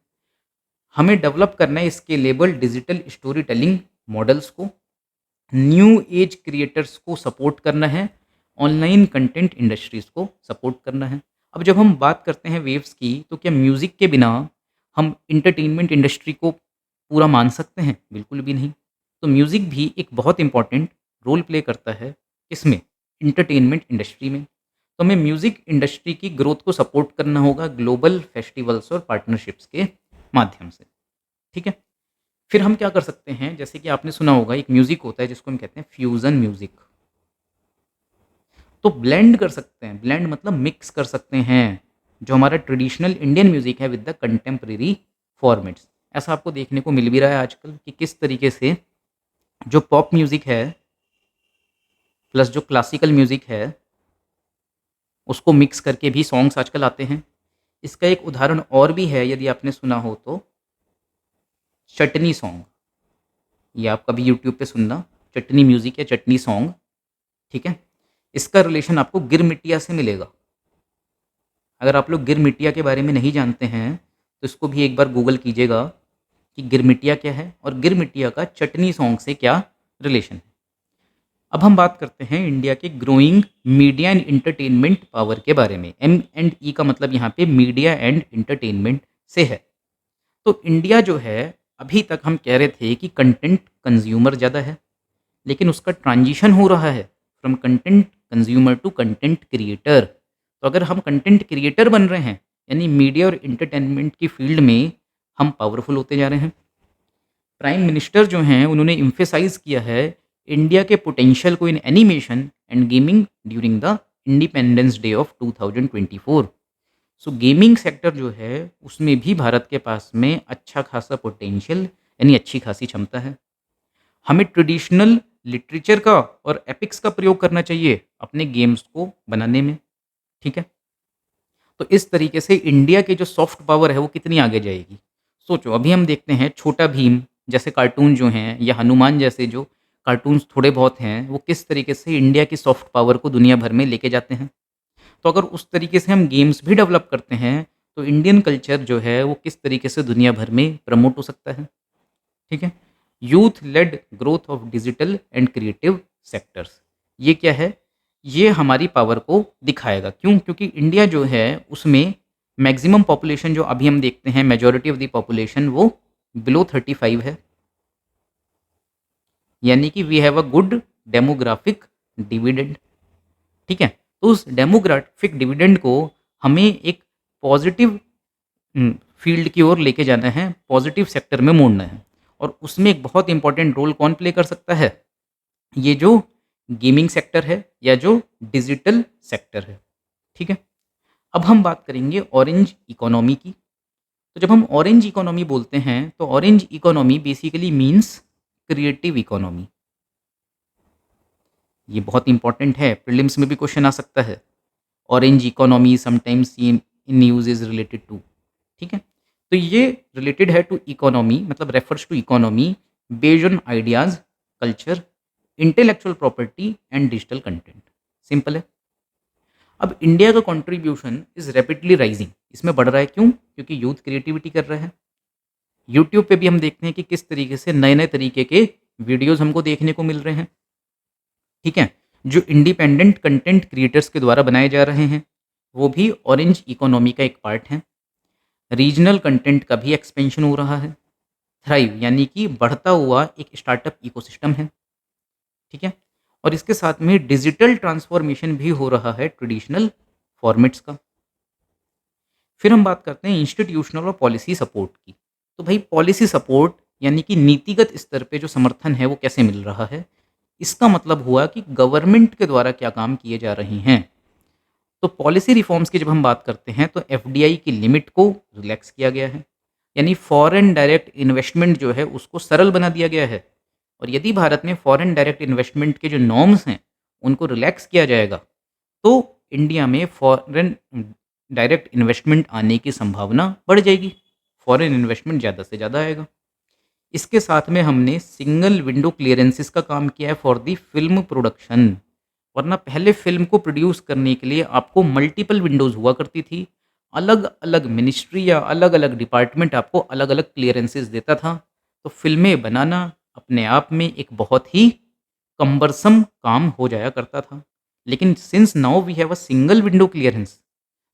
हमें डेवलप करना है scalable digital story telling models को, न्यू एज क्रिएटर्स को सपोर्ट करना है, ऑनलाइन कंटेंट इंडस्ट्रीज़ को सपोर्ट करना है। अब जब हम बात करते हैं वेव्स की, तो क्या म्यूज़िक के बिना हम एंटरटेनमेंट इंडस्ट्री को पूरा मान सकते हैं? बिल्कुल भी नहीं। तो म्यूज़िक भी एक बहुत इम्पोर्टेंट रोल प्ले करता है, किसमें? एंटरटेनमेंट इंडस्ट्री में। तो हमें म्यूज़िक इंडस्ट्री की ग्रोथ को सपोर्ट करना होगा ग्लोबल फेस्टिवल्स और पार्टनरशिप्स के माध्यम से, ठीक है? फिर हम क्या कर सकते हैं, जैसे कि आपने सुना होगा एक म्यूज़िक होता है जिसको हम कहते हैं फ्यूज़न म्यूज़िक। तो ब्लेंड कर सकते हैं, ब्लेंड मतलब मिक्स कर सकते हैं, जो हमारा ट्रेडिशनल इंडियन म्यूज़िक है विद द कंटेम्परेरी फॉर्मेट्स। ऐसा आपको देखने को मिल भी रहा है आजकल कि किस तरीके से जो पॉप म्यूज़िक है प्लस जो क्लासिकल म्यूज़िक है, उसको मिक्स करके भी सॉन्ग्स आजकल आते हैं। इसका एक उदाहरण और भी है, यदि आपने सुना हो तो, चटनी सॉन्ग। ये आप कभी यूट्यूब पे सुनना, चटनी म्यूज़िक या चटनी सॉन्ग, ठीक है? इसका रिलेशन आपको गिरमिटिया से मिलेगा। अगर आप लोग गिरमिटिया के बारे में नहीं जानते हैं, तो इसको भी एक बार गूगल कीजिएगा कि गिरमिटिया क्या है और गिरमिटिया का चटनी सॉन्ग से क्या रिलेशन है। अब हम बात करते हैं इंडिया के growing media and entertainment power के बारे में। एम एंड ई का मतलब यहाँ पे मीडिया एंड एंटरटेनमेंट से है। तो इंडिया जो है, अभी तक हम कह रहे थे कि कंटेंट कंज्यूमर ज़्यादा है, लेकिन उसका ट्रांजिशन हो रहा है from content consumer to content creator. तो अगर हम कंटेंट क्रिएटर बन रहे हैं, यानी मीडिया और एंटरटेनमेंट की फील्ड में हम पावरफुल होते जा रहे हैं। प्राइम मिनिस्टर जो हैं, उन्होंने एम्फेसाइज़ किया है इंडिया के पोटेंशियल को इन animation and gaming during the independence day of 2024। So gaming sector जो है, उसमें भी भारत के पास में अच्छा खासा पोटेंशियल यानी अच्छी खासी क्षमता है। हमें ट्रेडिशनल लिटरेचर का और एपिक्स का प्रयोग करना चाहिए अपने गेम्स को बनाने में, ठीक है? तो इस तरीके से इंडिया की जो सॉफ्ट पावर है वो कितनी आगे जाएगी। सोचो, अभी हम देखते हैं छोटा भीम जैसे कार्टून जो हैं, या हनुमान जैसे जो कार्टून्स थोड़े बहुत हैं, वो किस तरीके से इंडिया की सॉफ्ट पावर को दुनिया भर में लेके जाते हैं। तो अगर उस तरीके से हम गेम्स भी डेवलप करते हैं, तो इंडियन कल्चर जो है वो किस तरीके से दुनिया भर में प्रमोट हो सकता है, ठीक है? Youth led growth of digital and creative sectors, ये क्या है? ये हमारी पावर को दिखाएगा। क्यों? क्योंकि इंडिया जो है उसमें मैक्सिमम पॉपुलेशन जो अभी हम देखते हैं, मेजॉरिटी ऑफ द पॉपुलेशन वो बिलो 35 है, यानी कि we have a good demographic dividend, ठीक है? तो उस डेमोग्राफिक डिविडेंड को हमें एक पॉजिटिव फील्ड की ओर लेके जाना है, पॉजिटिव सेक्टर में मोड़ना है। और उसमें एक बहुत इंपॉर्टेंट रोल कौन प्ले कर सकता है? ये जो गेमिंग सेक्टर है या जो डिजिटल सेक्टर है, ठीक है। अब हम बात करेंगे ऑरेंज इकोनॉमी की। तो जब हम ऑरेंज इकोनॉमी बोलते हैं तो orange economy basically means creative economy. ये बहुत इंपॉर्टेंट है, प्रीलिम्स में भी क्वेश्चन आ सकता है। Orange economy sometimes in news is related to, ठीक है। तो ये रिलेटेड है टू इकोनॉमी, मतलब refers to economy based on ideas, culture, intellectual property and digital content. Simple है। अब इंडिया का कंट्रीब्यूशन इज रैपिडली राइजिंग, इसमें बढ़ रहा है। क्यों? क्योंकि यूथ क्रिएटिविटी कर रहा है। यूट्यूब पे भी हम देखते हैं कि किस तरीके से नए नए तरीके के वीडियोस हमको देखने को मिल रहे हैं, ठीक है, जो इंडिपेंडेंट कंटेंट क्रिएटर्स के द्वारा बनाए जा रहे हैं, वो भी ऑरेंज इकोनॉमी का एक पार्ट है। रीजनल कंटेंट का भी एक्सपेंशन हो रहा है। थ्राइव यानी कि बढ़ता हुआ एक स्टार्टअप इकोसिस्टम है, ठीक है। और इसके साथ में डिजिटल ट्रांसफॉर्मेशन भी हो रहा है ट्रेडिशनल फॉर्मेट्स का। फिर हम बात करते हैं इंस्टीट्यूशनल और पॉलिसी सपोर्ट की। तो भाई पॉलिसी सपोर्ट यानी कि नीतिगत स्तर पे जो समर्थन है वो कैसे मिल रहा है। इसका मतलब हुआ कि गवर्नमेंट के द्वारा क्या काम किए जा रहे हैं। तो पॉलिसी रिफॉर्म्स की जब हम बात करते हैं तो एफडीआई की लिमिट को रिलैक्स किया गया है, यानी फॉरेन डायरेक्ट इन्वेस्टमेंट जो है उसको सरल बना दिया गया है। और यदि भारत में फॉरेन डायरेक्ट इन्वेस्टमेंट के जो नॉर्म्स हैं उनको रिलैक्स किया जाएगा तो इंडिया में फॉरेन डायरेक्ट इन्वेस्टमेंट आने की संभावना बढ़ जाएगी। फॉरेन इन्वेस्टमेंट ज़्यादा से ज़्यादा आएगा। इसके साथ में हमने सिंगल विंडो क्लियरेंसेस का काम किया है फॉर दी फिल्म प्रोडक्शन। वरना पहले फिल्म को प्रोड्यूस करने के लिए आपको मल्टीपल विंडोज़ हुआ करती थी। अलग अलग मिनिस्ट्री या अलग अलग डिपार्टमेंट आपको अलग अलग क्लियरेंसेस देता था। तो फिल्में बनाना अपने आप में एक बहुत ही कम्बरसम काम हो जाया करता था। लेकिन since now we have a single window clearance,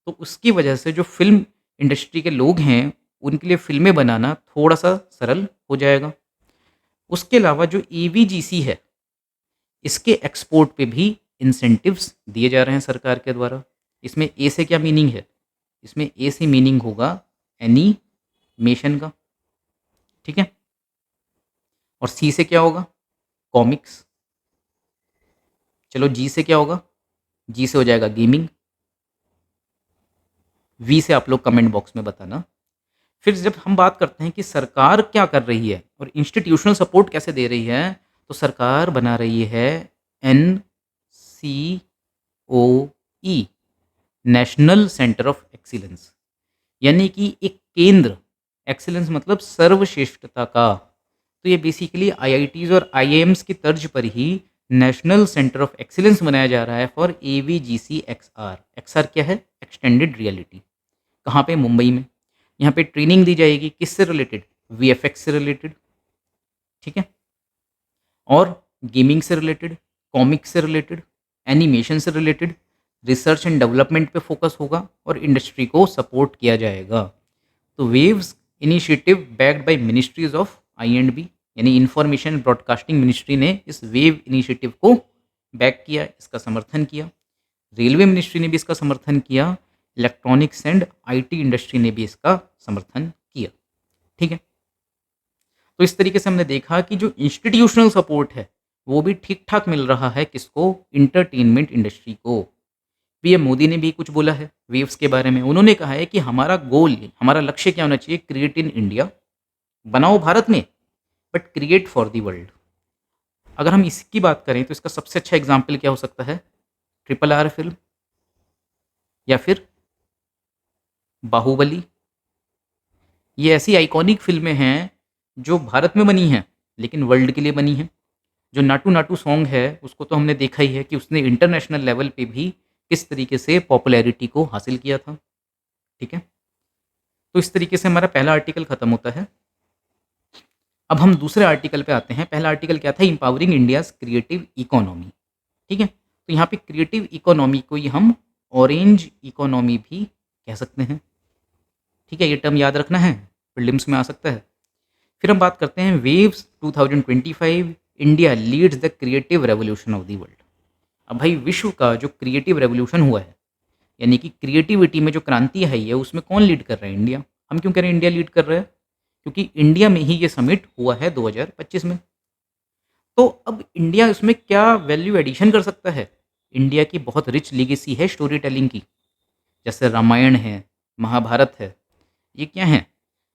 तो उसकी वजह से जो फ़िल्म इंडस्ट्री के लोग हैं, उनके लिए फ़िल्में बनाना थोड़ा-सा सरल हो जाएगा। उसके अलावा जो एवीजीसी है, इसके एक्सपोर्ट पे भी इंसेंटिव्स दिए जा रहे हैं सरकार के द्वारा। इसमें ए से क्या मीनिंग है? इसमें ए से मीनिंग होगा एनीमेशन का, ठीक है? और सी से क्या होगा? कॉमिक्स। चलो जी से क्या होगा? जी से हो जाएगा गेमिंग। वी से आप लोग कमेंट बॉक्स में बताना। फिर जब हम बात करते हैं कि सरकार क्या कर रही है और इंस्टीट्यूशनल सपोर्ट कैसे दे रही है, तो सरकार बना रही है NCOE, national centre of excellence, यानी कि एक केंद्र, एक्सीलेंस मतलब सर्वश्रेष्ठता का। तो ये बेसिकली आईआईटीज़ और आईआईएम्स की तर्ज पर ही नेशनल सेंटर ऑफ एक्सीलेंस बनाया जा रहा है फॉर एवीजीसी एक्सआर। एक्सआर क्या है? Extended reality. कहाँ पे? मुंबई में। यहाँ पे ट्रेनिंग दी जाएगी किससे रिलेटेड? वीएफएक्स से रिलेटेड, ठीक है, और गेमिंग से रिलेटेड, कॉमिक्स से रिलेटेड, एनिमेशन से रिलेटेड। रिसर्च एंड डेवलपमेंट पे फोकस होगा और इंडस्ट्री को सपोर्ट किया जाएगा। तो waves initiative backed by ministries of आई&बी, यानी इंफॉर्मेशन ब्रॉडकास्टिंग मिनिस्ट्री ने इस वेव इनिशिएटिव को बैक किया, इसका समर्थन किया। रेलवे मिनिस्ट्री ने भी इसका समर्थन किया। इलेक्ट्रॉनिक्स एंड आईटी इंडस्ट्री ने भी इसका समर्थन किया, ठीक है। तो इस तरीके से हमने देखा कि जो इंस्टीट्यूशनल सपोर्ट है वो भी ठीक ठाक मिल रहा है किसको? इंटरटेनमेंट इंडस्ट्री को। पीएम मोदी ने भी कुछ बोला है वेव्स के बारे में। उन्होंने कहा है कि हमारा गोल, हमारा लक्ष्य क्या होना चाहिए? क्रिएट इन इंडिया, बनाओ भारत में, but create for the world. अगर हम इसकी बात करें तो इसका सबसे अच्छा एग्जाम्पल क्या हो सकता है? RRR फिल्म, या फिर बाहुबली। ये ऐसी आइकॉनिक फ़िल्में हैं जो भारत में बनी हैं लेकिन वर्ल्ड के लिए बनी हैं। जो नाटू नाटू सॉन्ग है उसको तो हमने देखा ही है कि उसने इंटरनेशनल लेवल पे भी किस तरीके से पॉपुलैरिटी को हासिल किया था, ठीक है। तो इस तरीके से हमारा पहला आर्टिकल ख़त्म होता है। अब हम दूसरे आर्टिकल पे आते हैं। पहला आर्टिकल क्या था? इंपावरिंग इंडियाज़ क्रिएटिव इकोनॉमी, ठीक है। तो यहाँ पे क्रिएटिव इकोनॉमी को ही हम ऑरेंज इकोनॉमी भी कह सकते हैं, ठीक है। ये टर्म याद रखना है, प्रीलिम्स में आ सकता है। फिर हम बात करते हैं waves 2025 India leads the creative revolution of the world. अब भाई विश्व का जो क्रिएटिव रेवोल्यूशन हुआ है, यानी कि क्रिएटिविटी में जो क्रांति आई है, उसमें कौन लीड कर रहा है? इंडिया। हम क्यों कह रहे हैं इंडिया लीड कर रहा है? क्योंकि इंडिया में ही ये समिट हुआ है 2025 में। तो अब इंडिया इसमें क्या वैल्यू एडिशन कर सकता है? इंडिया की बहुत रिच लेगेसी है स्टोरी टेलिंग की, जैसे रामायण है, महाभारत है। ये क्या हैं?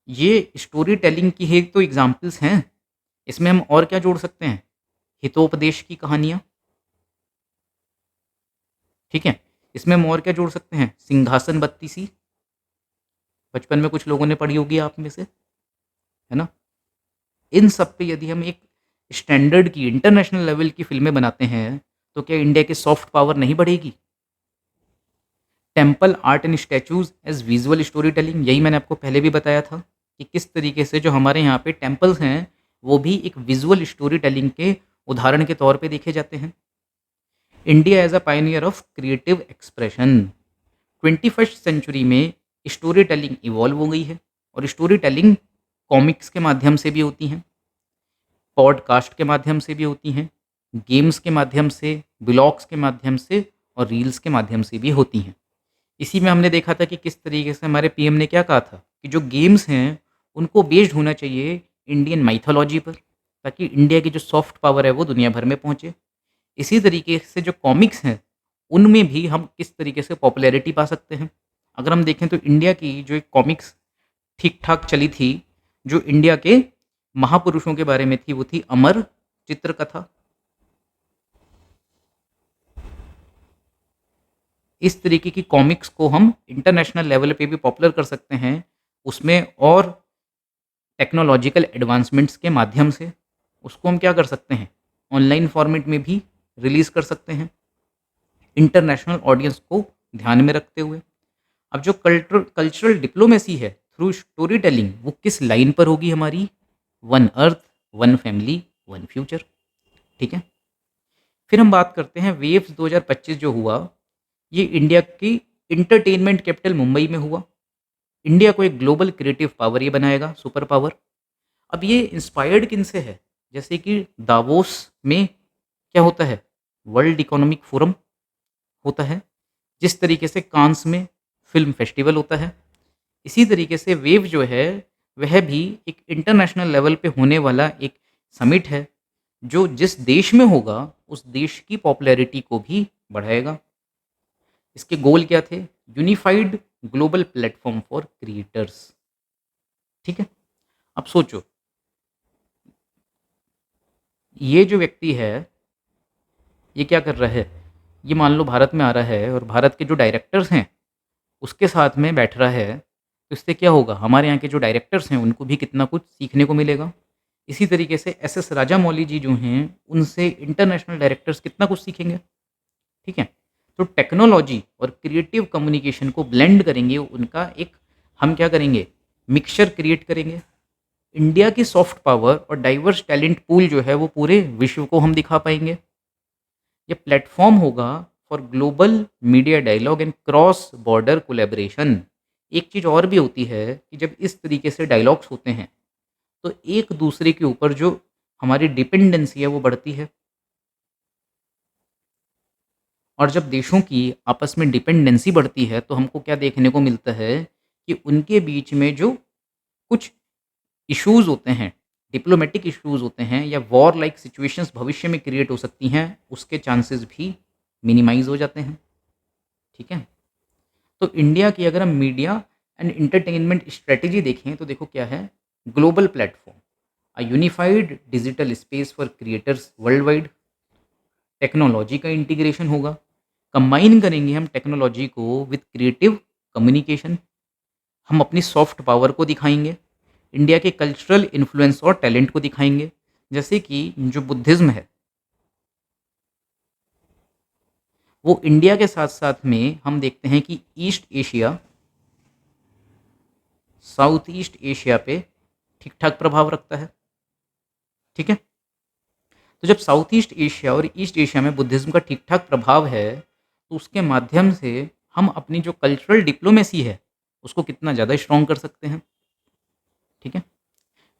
ये स्टोरी टेलिंग की ही तो एग्ज़ाम्पल्स हैं। इसमें हम और क्या जोड़ सकते हैं? हितोपदेश की कहानियाँ, ठीक है? इसमें हम और क्या जोड़ सकते हैं? सिंहासन बत्तीसी, बचपन में कुछ लोगों ने पढ़ी होगी आप में से, है ना? इन सब पे यदि हम एक स्टैंडर्ड की इंटरनेशनल लेवल की फ़िल्में बनाते हैं, तो क्या इंडिया की सॉफ्ट पावर नहीं बढ़ेगी? Temple art and statues as visual story telling, यही मैंने आपको पहले भी बताया था कि किस तरीके से जो हमारे यहाँ पे टेम्पल्स हैं, वो भी एक विजुअल स्टोरी टेलिंग के उदाहरण के तौर पे देखे जाते हैं। India as a pioneer of creative expression, 21st century में स्टोरी टेलिंग इवॉल्व हो गई है और स्टोरी टेलिंग कॉमिक्स के माध्यम से भी होती हैं, पॉडकास्ट के माध्यम से भी होती हैं, गेम्स के माध्यम से, ब्लॉग्स के माध्यम से और रील्स के माध्यम से भी होती हैं। इसी में हमने देखा था कि किस तरीके से हमारे पीएम ने क्या कहा था कि जो गेम्स हैं, उनको बेस्ड होना चाहिए इंडियन माइथोलॉजी पर, ताकि इंडिया की जो सॉफ्ट पावर है वो दुनिया भर में पहुँचे। इसी तरीके से जो कॉमिक्स हैं, उनमें भी हम किस तरीके से पॉपुलैरिटी पा सकते हैं। अगर हम देखें तो इंडिया की जो एक कॉमिक्स ठीक-ठाक चली थी, जो इंडिया के महापुरुषों के बारे में थी, वो थी अमर चित्रकथा। इस तरीके की कॉमिक्स को हम इंटरनेशनल लेवल पे भी पॉपुलर कर सकते हैं, उसमें और टेक्नोलॉजिकल एडवांसमेंट्स के माध्यम से उसको हम क्या कर सकते हैं, ऑनलाइन फॉर्मेट में भी रिलीज़ कर सकते हैं, इंटरनेशनल ऑडियंस को ध्यान में रखते हुए। अब जो कल्चरल डिप्लोमेसी है थ्रू स्टोरी टेलिंग, वो किस लाइन पर होगी हमारी? One earth, one family, one future, ठीक है? फिर हम बात करते हैं वेव्स 2025 जो हुआ, ये इंडिया की एंटरटेनमेंट कैपिटल मुंबई में हुआ। इंडिया को एक ग्लोबल क्रिएटिव पावर ये बनाएगा, सुपर पावर। अब ये इंस्पायर्ड किनसे है? जैसे कि दावोस में क्या होता है? वर्ल्ड इकोनॉमिक फोरम होता है। जिस तरीके से कांस में फ़िल्म फेस्टिवल होता है, इसी तरीके से वेव जो है, वह भी एक इंटरनेशनल लेवल पे होने वाला एक समिट है, जो जिस देश में होगा, उस देश की पॉपुलैरिटी को भी बढ़ाएगा। इसके गोल क्या थे? Unified global platform for creators, ठीक है? अब सोचो, ये जो व्यक्ति है, ये क्या कर रहा है? ये मान लो भारत में आ रहा है और भारत के जो डायरेक्टर्स हैं, उसके साथ में बैठ रहा है, तो इससे क्या होगा? हमारे यहाँ के जो डायरेक्टर्स हैं, उनको भी कितना कुछ सीखने को मिलेगा। इसी तरीके से एस.एस. राजामौली जी जो हैं, उनसे इंटरनेशनल डायरेक्टर्स कितना कुछ सीखेंगे, ठीक है? तो टेक्नोलॉजी और क्रिएटिव कम्युनिकेशन को ब्लेंड करेंगे, उनका एक हम क्या करेंगे? मिक्सचर क्रिएट करेंगे। इंडिया की सॉफ्ट पावर और डाइवर्स टैलेंट पूल जो है, वो पूरे विश्व को हम दिखा पाएँगे। ये प्लेटफॉर्म होगा for global media dialogue and cross border collaboration. एक चीज़ और भी होती है कि जब इस तरीके से डायलॉग्स होते हैं, तो एक दूसरे के ऊपर जो हमारी डिपेंडेंसी है वो बढ़ती है, और जब देशों की आपस में डिपेंडेंसी बढ़ती है, तो हमको क्या देखने को मिलता है कि उनके बीच में जो कुछ इश्यूज़ होते हैं, डिप्लोमेटिक इश्यूज़ होते हैं या वॉर लाइक सिचुएशंस भविष्य में क्रिएट हो सकती हैं, उसके चांसेस भी मिनिमाइज़ हो जाते हैं, ठीक है? तो इंडिया की अगर हम मीडिया एंड एंटरटेनमेंट स्ट्रेटजी देखें, तो देखो क्या है? Global platform, a unified digital space for creators world wide. Technology का इंटीग्रेशन होगा, कंबाइन करेंगे हम टेक्नोलॉजी को विद क्रिएटिव कम्युनिकेशन। हम अपनी सॉफ्ट पावर को दिखाएँगे, इंडिया के कल्चरल इन्फ्लुएंस और टैलेंट को दिखाएँगे। जैसे कि जो बुद्धिज़्म है, वो इंडिया के साथ-साथ में हम देखते हैं कि east Asia, south east Asia पे ठीक-ठाक प्रभाव रखता है, ठीक है? तो जब साउथ ईस्ट एशिया और ईस्ट एशिया में बुद्धिज़्म का ठीक-ठाक प्रभाव है, तो उसके माध्यम से हम अपनी जो कल्चरल डिप्लोमेसी है, उसको कितना ज़्यादा स्ट्रॉन्ग कर सकते हैं, ठीक है?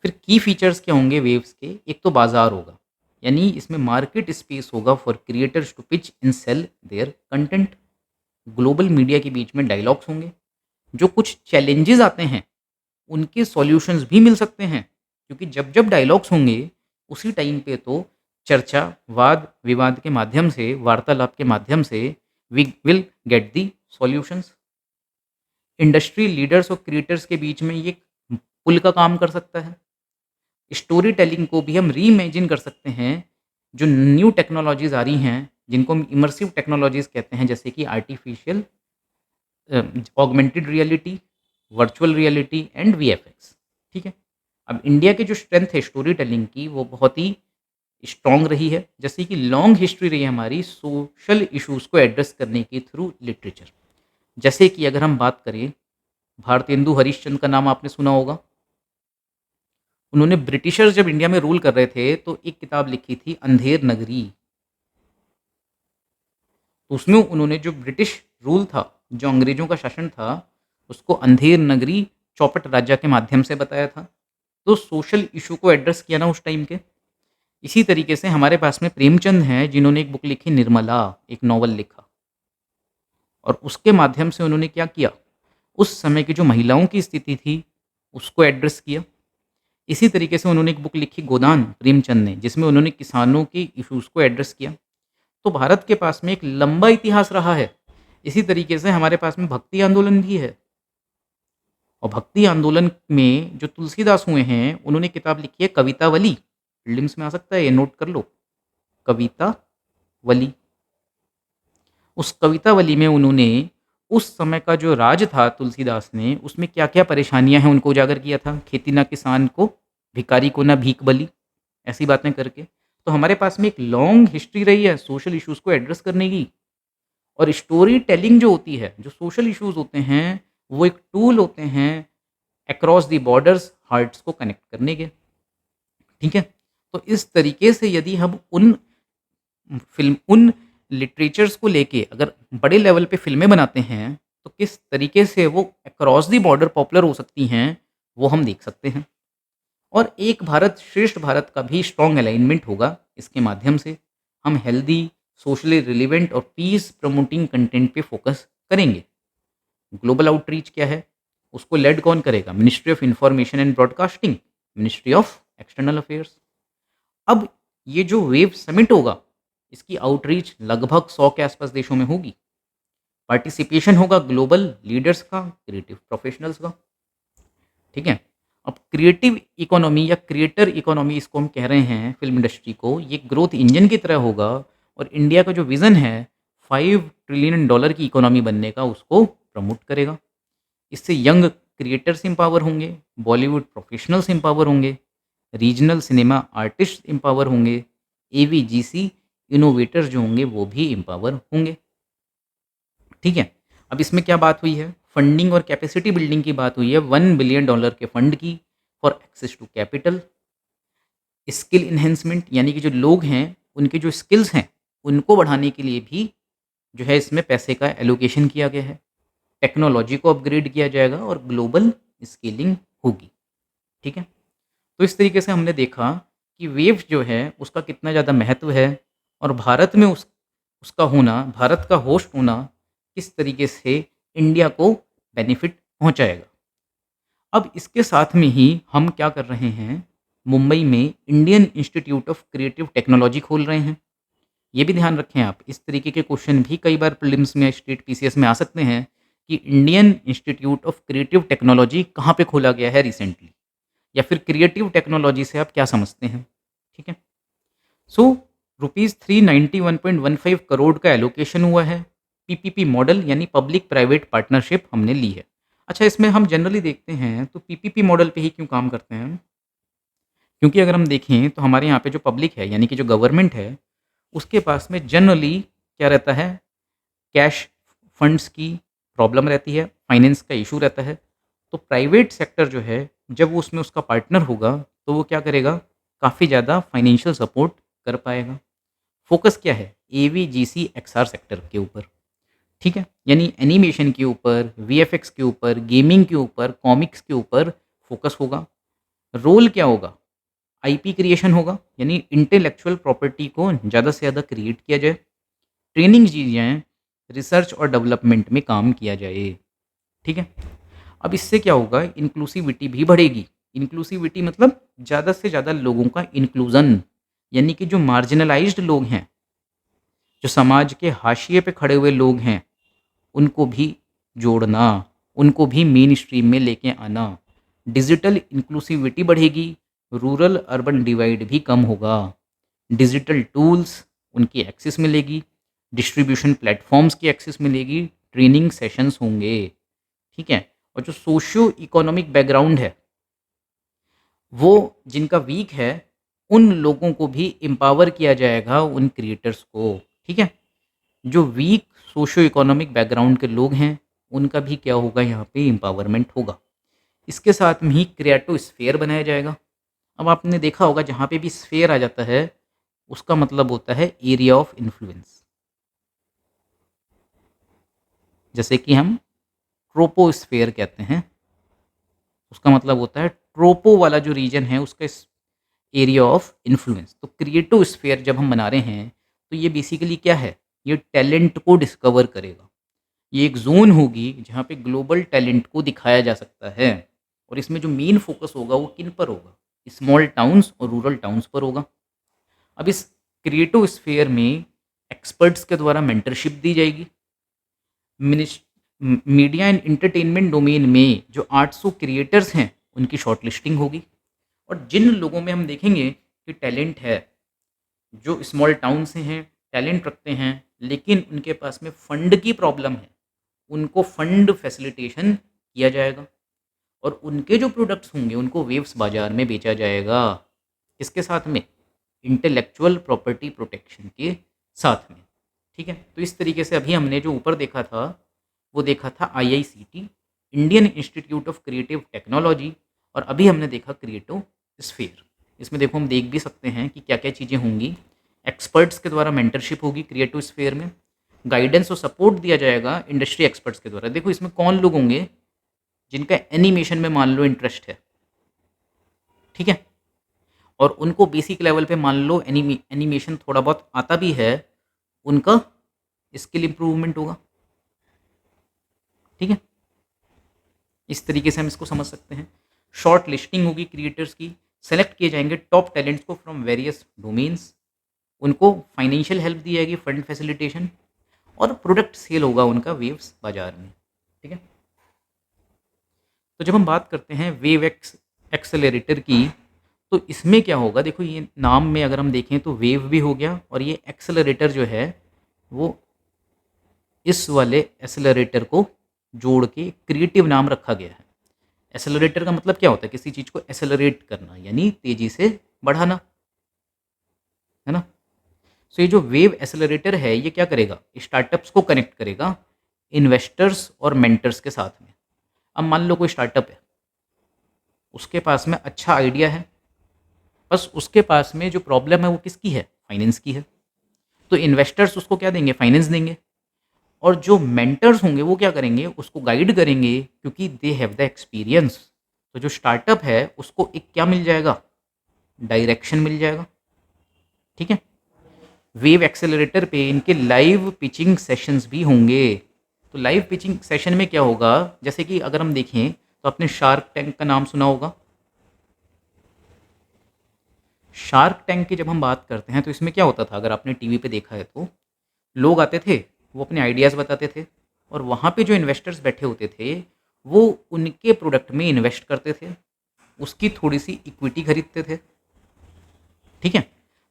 फिर की फीचर्स क्या होंगे वेव्स के? एक तो बाज़ार होगा, यानी इसमें मार्केट स्पेस होगा for creators to pitch and sell their content. Global media के बीच में डायलॉग्स होंगे, जो कुछ चैलेंजेस आते हैं, उनके सॉल्यूशंस भी मिल सकते हैं, क्योंकि जब-जब डायलॉग्स होंगे, उसी टाइम पे तो चर्चा, वाद विवाद के माध्यम से, वार्तालाप के माध्यम से we will get the solutions. Industry leaders और क्रिएटर्स के बीच में ये एक पुल का काम कर सकता है। स्टोरी टेलिंग को भी हम रीइमेजिन कर सकते हैं। जो न्यू टेक्नोलॉजीज़ आ रही हैं, जिनको हम इमर्सिव टेक्नोलॉजीज़ कहते हैं, जैसे कि artificial augmented reality, virtual reality and VFX, ठीक है? अब इंडिया की जो स्ट्रेंथ है स्टोरी टेलिंग की, वो बहुत ही स्ट्रॉन्ग रही है। जैसे कि लॉन्ग हिस्ट्री रही है हमारी सोशल इश्यूज़ को एड्रेस करने की थ्रू लिटरेचर। जैसे कि अगर हम बात करें, भारतेंदु हरिश्चंद्र का नाम आपने सुना होगा। उन्होंने ब्रिटिशर्स जब इंडिया में रूल कर रहे थे तो एक किताब लिखी थी अंधेर नगरी। तो उसमें उन्होंने जो ब्रिटिश रूल था, जो अंग्रेज़ों का शासन था, उसको अंधेर नगरी चौपट राजा के माध्यम से बताया था। तो सोशल इश्यू को एड्रेस किया ना उस टाइम के। इसी तरीके से हमारे पास में प्रेमचंद हैं, जिन्होंने एक बुक लिखी निर्मला, एक नॉवल लिखा, और उसके माध्यम से उन्होंने क्या किया, उस समय की जो महिलाओं की स्थिति थी उसको एड्रेस किया। इसी तरीके से उन्होंने एक बुक लिखी गोदान, प्रेमचंद ने, जिसमें उन्होंने किसानों के इश्यूज़ को एड्रेस किया। तो भारत के पास में एक लंबा इतिहास रहा है। इसी तरीके से हमारे पास में भक्ति आंदोलन भी है, और भक्ति आंदोलन में जो तुलसीदास हुए हैं, उन्होंने किताब लिखी है कवितावली। फिल्म्स में आ सकता है, ये नोट कर लो, कवितावली। उस कवितावली में उन्होंने उस समय का जो राज था तुलसीदास ने, उसमें क्या-क्या परेशानियाँ हैं उनको उजागर किया था। खेती ना किसान को, भिखारी को ना भीख बली, ऐसी बातें करके। तो हमारे पास में एक लॉन्ग हिस्ट्री रही है सोशल इश्यूज़ को एड्रेस करने की। और स्टोरी टेलिंग जो होती है, जो सोशल इश्यूज़ होते हैं, वो एक टूल होते हैं अक्रॉस द बॉर्डर्स हार्ट्स को कनेक्ट करने के, ठीक है? तो इस तरीके से यदि हम उन लिटरेचर्स को लेके अगर बड़े लेवल पे फ़िल्में बनाते हैं, तो किस तरीके से वो अक्रॉस द बॉर्डर पॉपुलर हो सकती हैं, वो हम देख सकते हैं। और एक भारत श्रेष्ठ भारत का भी स्ट्रॉन्ग अलाइनमेंट होगा इसके माध्यम से। हम हेल्दी, सोशली रिलेवेंट और पीस प्रमोटिंग कंटेंट पे फोकस करेंगे। ग्लोबल आउटरीच क्या है? उसको लेड कौन करेगा? Ministry of information and broadcasting, ministry of external affairs. अब ये जो वेव समिट होगा, इसकी आउटरीच लगभग 100 के आसपास देशों में होगी। पार्टिसिपेशन होगा ग्लोबल लीडर्स का, क्रिएटिव प्रोफेशनल्स का, ठीक है? अब क्रिएटिव इकोनॉमी या क्रिएटर इकोनॉमी इसको हम कह रहे हैं फिल्म इंडस्ट्री को, ये ग्रोथ इंजन की तरह होगा। और इंडिया का जो विज़न है $5 ट्रिलियन की इकोनॉमी बनने का, उसको प्रमोट करेगा। इससे यंग क्रिएटर्स एम्पावर होंगे, बॉलीवुड प्रोफेशनल्स एम्पावर होंगे, रीजनल सिनेमा आर्टिस्ट एम्पावर होंगे, एवीजीसी इनोवेटर्स जो होंगे वो भी एम्पावर होंगे, ठीक है? अब इसमें क्या बात हुई है? फंडिंग और कैपेसिटी बिल्डिंग की बात हुई है। $1 बिलियन के फंड की for access to capital, skill enhancement, यानी कि जो लोग हैं उनके जो स्किल्स हैं उनको बढ़ाने के लिए भी जो है इसमें पैसे का एलोकेशन किया गया है। टेक्नोलॉजी को अपग्रेड किया जाएगा और ग्लोबल स्केलिंग होगी, ठीक है? तो इस तरीके से हमने देखा कि वेव जो है उसका कितना ज़्यादा महत्व है, और भारत में उसका होना, भारत का होस्ट होना किस तरीके से इंडिया को बेनिफिट पहुंचाएगा। अब इसके साथ में ही हम क्या कर रहे हैं, मुंबई में Indian institute of creative technology खोल रहे हैं। ये भी ध्यान रखें आप, इस तरीके के क्वेश्चन भी कई बार प्रीलिम्स में, स्टेट पीसीएस में आ सकते हैं कि Indian institute of creative technology कहाँ पे खोला गया है रिसेंटली, या फिर क्रिएटिव टेक्नोलॉजी से आप क्या समझते हैं, ठीक है? सो ₹391.15 करोड़ का एलोकेशन हुआ है। पीपीपी मॉडल यानी पब्लिक प्राइवेट पार्टनरशिप हमने ली है। अच्छा, इसमें हम जनरली देखते हैं तो पीपीपी मॉडल पे ही क्यों काम करते हैं? क्योंकि अगर हम देखें तो हमारे यहाँ पे जो पब्लिक है, यानी कि जो गवर्नमेंट है, उसके पास में जनरली क्या रहता है, कैश फंड्स की प्रॉब्लम रहती है, फाइनेंस का इशू रहता है। तो प्राइवेट सेक्टर जो है, जब वो उसमें उसका पार्टनर होगा, तो वो क्या करेगा, काफ़ी ज़्यादा फाइनेंशियल सपोर्ट कर पाएगा। फोकस क्या है? एवीजीसी एक्सआर सेक्टर के ऊपर, ठीक है? यानी एनिमेशन के ऊपर, वीएफएक्स के ऊपर, गेमिंग के ऊपर, कॉमिक्स के ऊपर फोकस होगा। रोल क्या होगा? आईपी क्रिएशन होगा, यानी इंटेलेक्चुअल प्रॉपर्टी को ज़्यादा से ज़्यादा क्रिएट किया जाए, ट्रेनिंग दी जाए, रिसर्च और डेवलपमेंट में काम किया जाए, ठीक है? अब इससे क्या होगा, इंक्लूसिविटी भी बढ़ेगी। इंक्लूसिविटी मतलब ज़्यादा से ज़्यादा लोगों का इंक्लूज़न, यानी कि जो मार्जिनलाइज्ड लोग हैं, जो समाज के हाशिए पे खड़े हुए लोग हैं, उनको भी जोड़ना, उनको भी मेन स्ट्रीम में लेके आना। डिजिटल इंक्लूसिविटी बढ़ेगी, रूरल अर्बन डिवाइड भी कम होगा। डिजिटल टूल्स उनकी एक्सेस मिलेगी, डिस्ट्रीब्यूशन प्लेटफॉर्म्स की एक्सेस मिलेगी, ट्रेनिंग सेशंस होंगे, ठीक है। और जो सोशियो इकोनॉमिक बैकग्राउंड है, वो जिनका वीक है, उन लोगों को भी एम्पावर किया जाएगा, उन क्रिएटर्स को, ठीक है। जो वीक सोशियो इकोनॉमिक बैकग्राउंड के लोग हैं, उनका भी क्या होगा, यहाँ पे एम्पावरमेंट होगा। इसके साथ में ही क्रिएटिव स्फेयर बनाया जाएगा। अब आपने देखा होगा जहाँ पे भी स्फेयर आ जाता है, उसका मतलब होता है एरिया ऑफ इन्फ्लुएंस। जैसे कि हम ट्रोपोस्फेयर कहते हैं, उसका मतलब होता है ट्रोपो वाला जो रीजन है उसका एरिया ऑफ इन्फ्लुएंस। तो क्रिएटिव स्फेयर जब हम बना रहे हैं, तो ये बेसिकली क्या है, ये टैलेंट को डिस्कवर करेगा। ये एक जोन होगी जहाँ पे ग्लोबल टैलेंट को दिखाया जा सकता है, और इसमें जो मेन फोकस होगा वो किन पर होगा, स्मॉल टाउन्स और रूरल टाउन्स पर होगा। अब इस क्रिएटिव स्फेयर में एक्सपर्ट्स के द्वारा मेंटरशिप दी जाएगी। मीडिया एंड इंटरटेनमेंट डोमेन में जो 800 क्रिएटर्स हैं, उनकी शॉर्ट लिस्टिंग होगी। और जिन लोगों में हम देखेंगे कि टैलेंट है, जो स्मॉल टाउन से हैं, टैलेंट रखते हैं, लेकिन उनके पास में फंड की प्रॉब्लम है, उनको फंड फैसिलिटेशन किया जाएगा। और उनके जो प्रोडक्ट्स होंगे उनको वेव्स बाजार में बेचा जाएगा। किसके साथ में, इंटेलेक्चुअल प्रॉपर्टी प्रोटेक्शन के साथ में, ठीक है। तो इस तरीके से अभी हमने जो ऊपर देखा था, वो देखा था IICT, Indian institute of creative technology, और अभी हमने देखा क्रिएटिव स्फीयर। इसमें देखो हम देख भी सकते हैं कि क्या क्या चीज़ें होंगी। एक्सपर्ट्स के द्वारा मेंटरशिप होगी क्रिएटिव स्फीयर में, गाइडेंस और सपोर्ट दिया जाएगा इंडस्ट्री एक्सपर्ट्स के द्वारा। देखो इसमें कौन लोग होंगे, जिनका एनिमेशन में मान लो इंटरेस्ट है, ठीक है, और उनको बेसिक लेवल पे मान लो एनिमेशन थोड़ा बहुत आता भी है, उनका स्किल इम्प्रूवमेंट होगा, ठीक है। इस तरीके से हम इसको समझ सकते हैं। शॉर्ट लिस्टिंग होगी क्रिएटर्स की, सेलेक्ट किए जाएंगे टॉप टैलेंट्स को फ्रॉम वेरियस डोमेन्स, उनको फाइनेंशियल हेल्प दी जाएगी, फंड फैसिलिटेशन, और प्रोडक्ट सेल होगा उनका वेव्स बाजार में, ठीक है। तो जब हम बात करते हैं वेव एक्सेलरेटर की, तो इसमें क्या होगा, देखो ये नाम में अगर हम देखें तो वेव भी हो गया, और ये एक्सेलरेटर जो है वो इस वाले एक्सेलरेटर को जोड़ के क्रिएटिव नाम रखा गया है। एक्सेलरेटर का मतलब क्या होता है, किसी चीज़ को एक्सेलरेट करना, यानी तेज़ी से बढ़ाना, है ना। सो ये जो वेव एक्सेलरेटर है, ये क्या करेगा, स्टार्टअप्स को कनेक्ट करेगा इन्वेस्टर्स और मेंटर्स के साथ में। अब मान लो कोई स्टार्टअप है, उसके पास में अच्छा आइडिया है, बस उसके पास में जो प्रॉब्लम है वो किसकी है, फाइनेंस की है। तो इन्वेस्टर्स उसको क्या देंगे, फाइनेंस देंगे, और जो मेंटर्स होंगे वो क्या करेंगे, उसको गाइड करेंगे, क्योंकि दे हैव द एक्सपीरियंस। तो जो स्टार्टअप है उसको एक क्या मिल जाएगा, डायरेक्शन मिल जाएगा, ठीक है। वेव एक्सेलरेटर पे इनके लाइव पिचिंग सेशंस भी होंगे। तो लाइव पिचिंग सेशन में क्या होगा, जैसे कि अगर हम देखें तो आपने शार्क टैंक का नाम सुना होगा। शार्क टैंक की जब हम बात करते हैं तो इसमें क्या होता था, अगर आपने टीवी पे देखा है तो लोग आते थे, वो अपने आइडियाज़ बताते थे, और वहाँ पे जो इन्वेस्टर्स बैठे होते थे वो उनके प्रोडक्ट में इन्वेस्ट करते थे, उसकी थोड़ी सी इक्विटी खरीदते थे, ठीक है।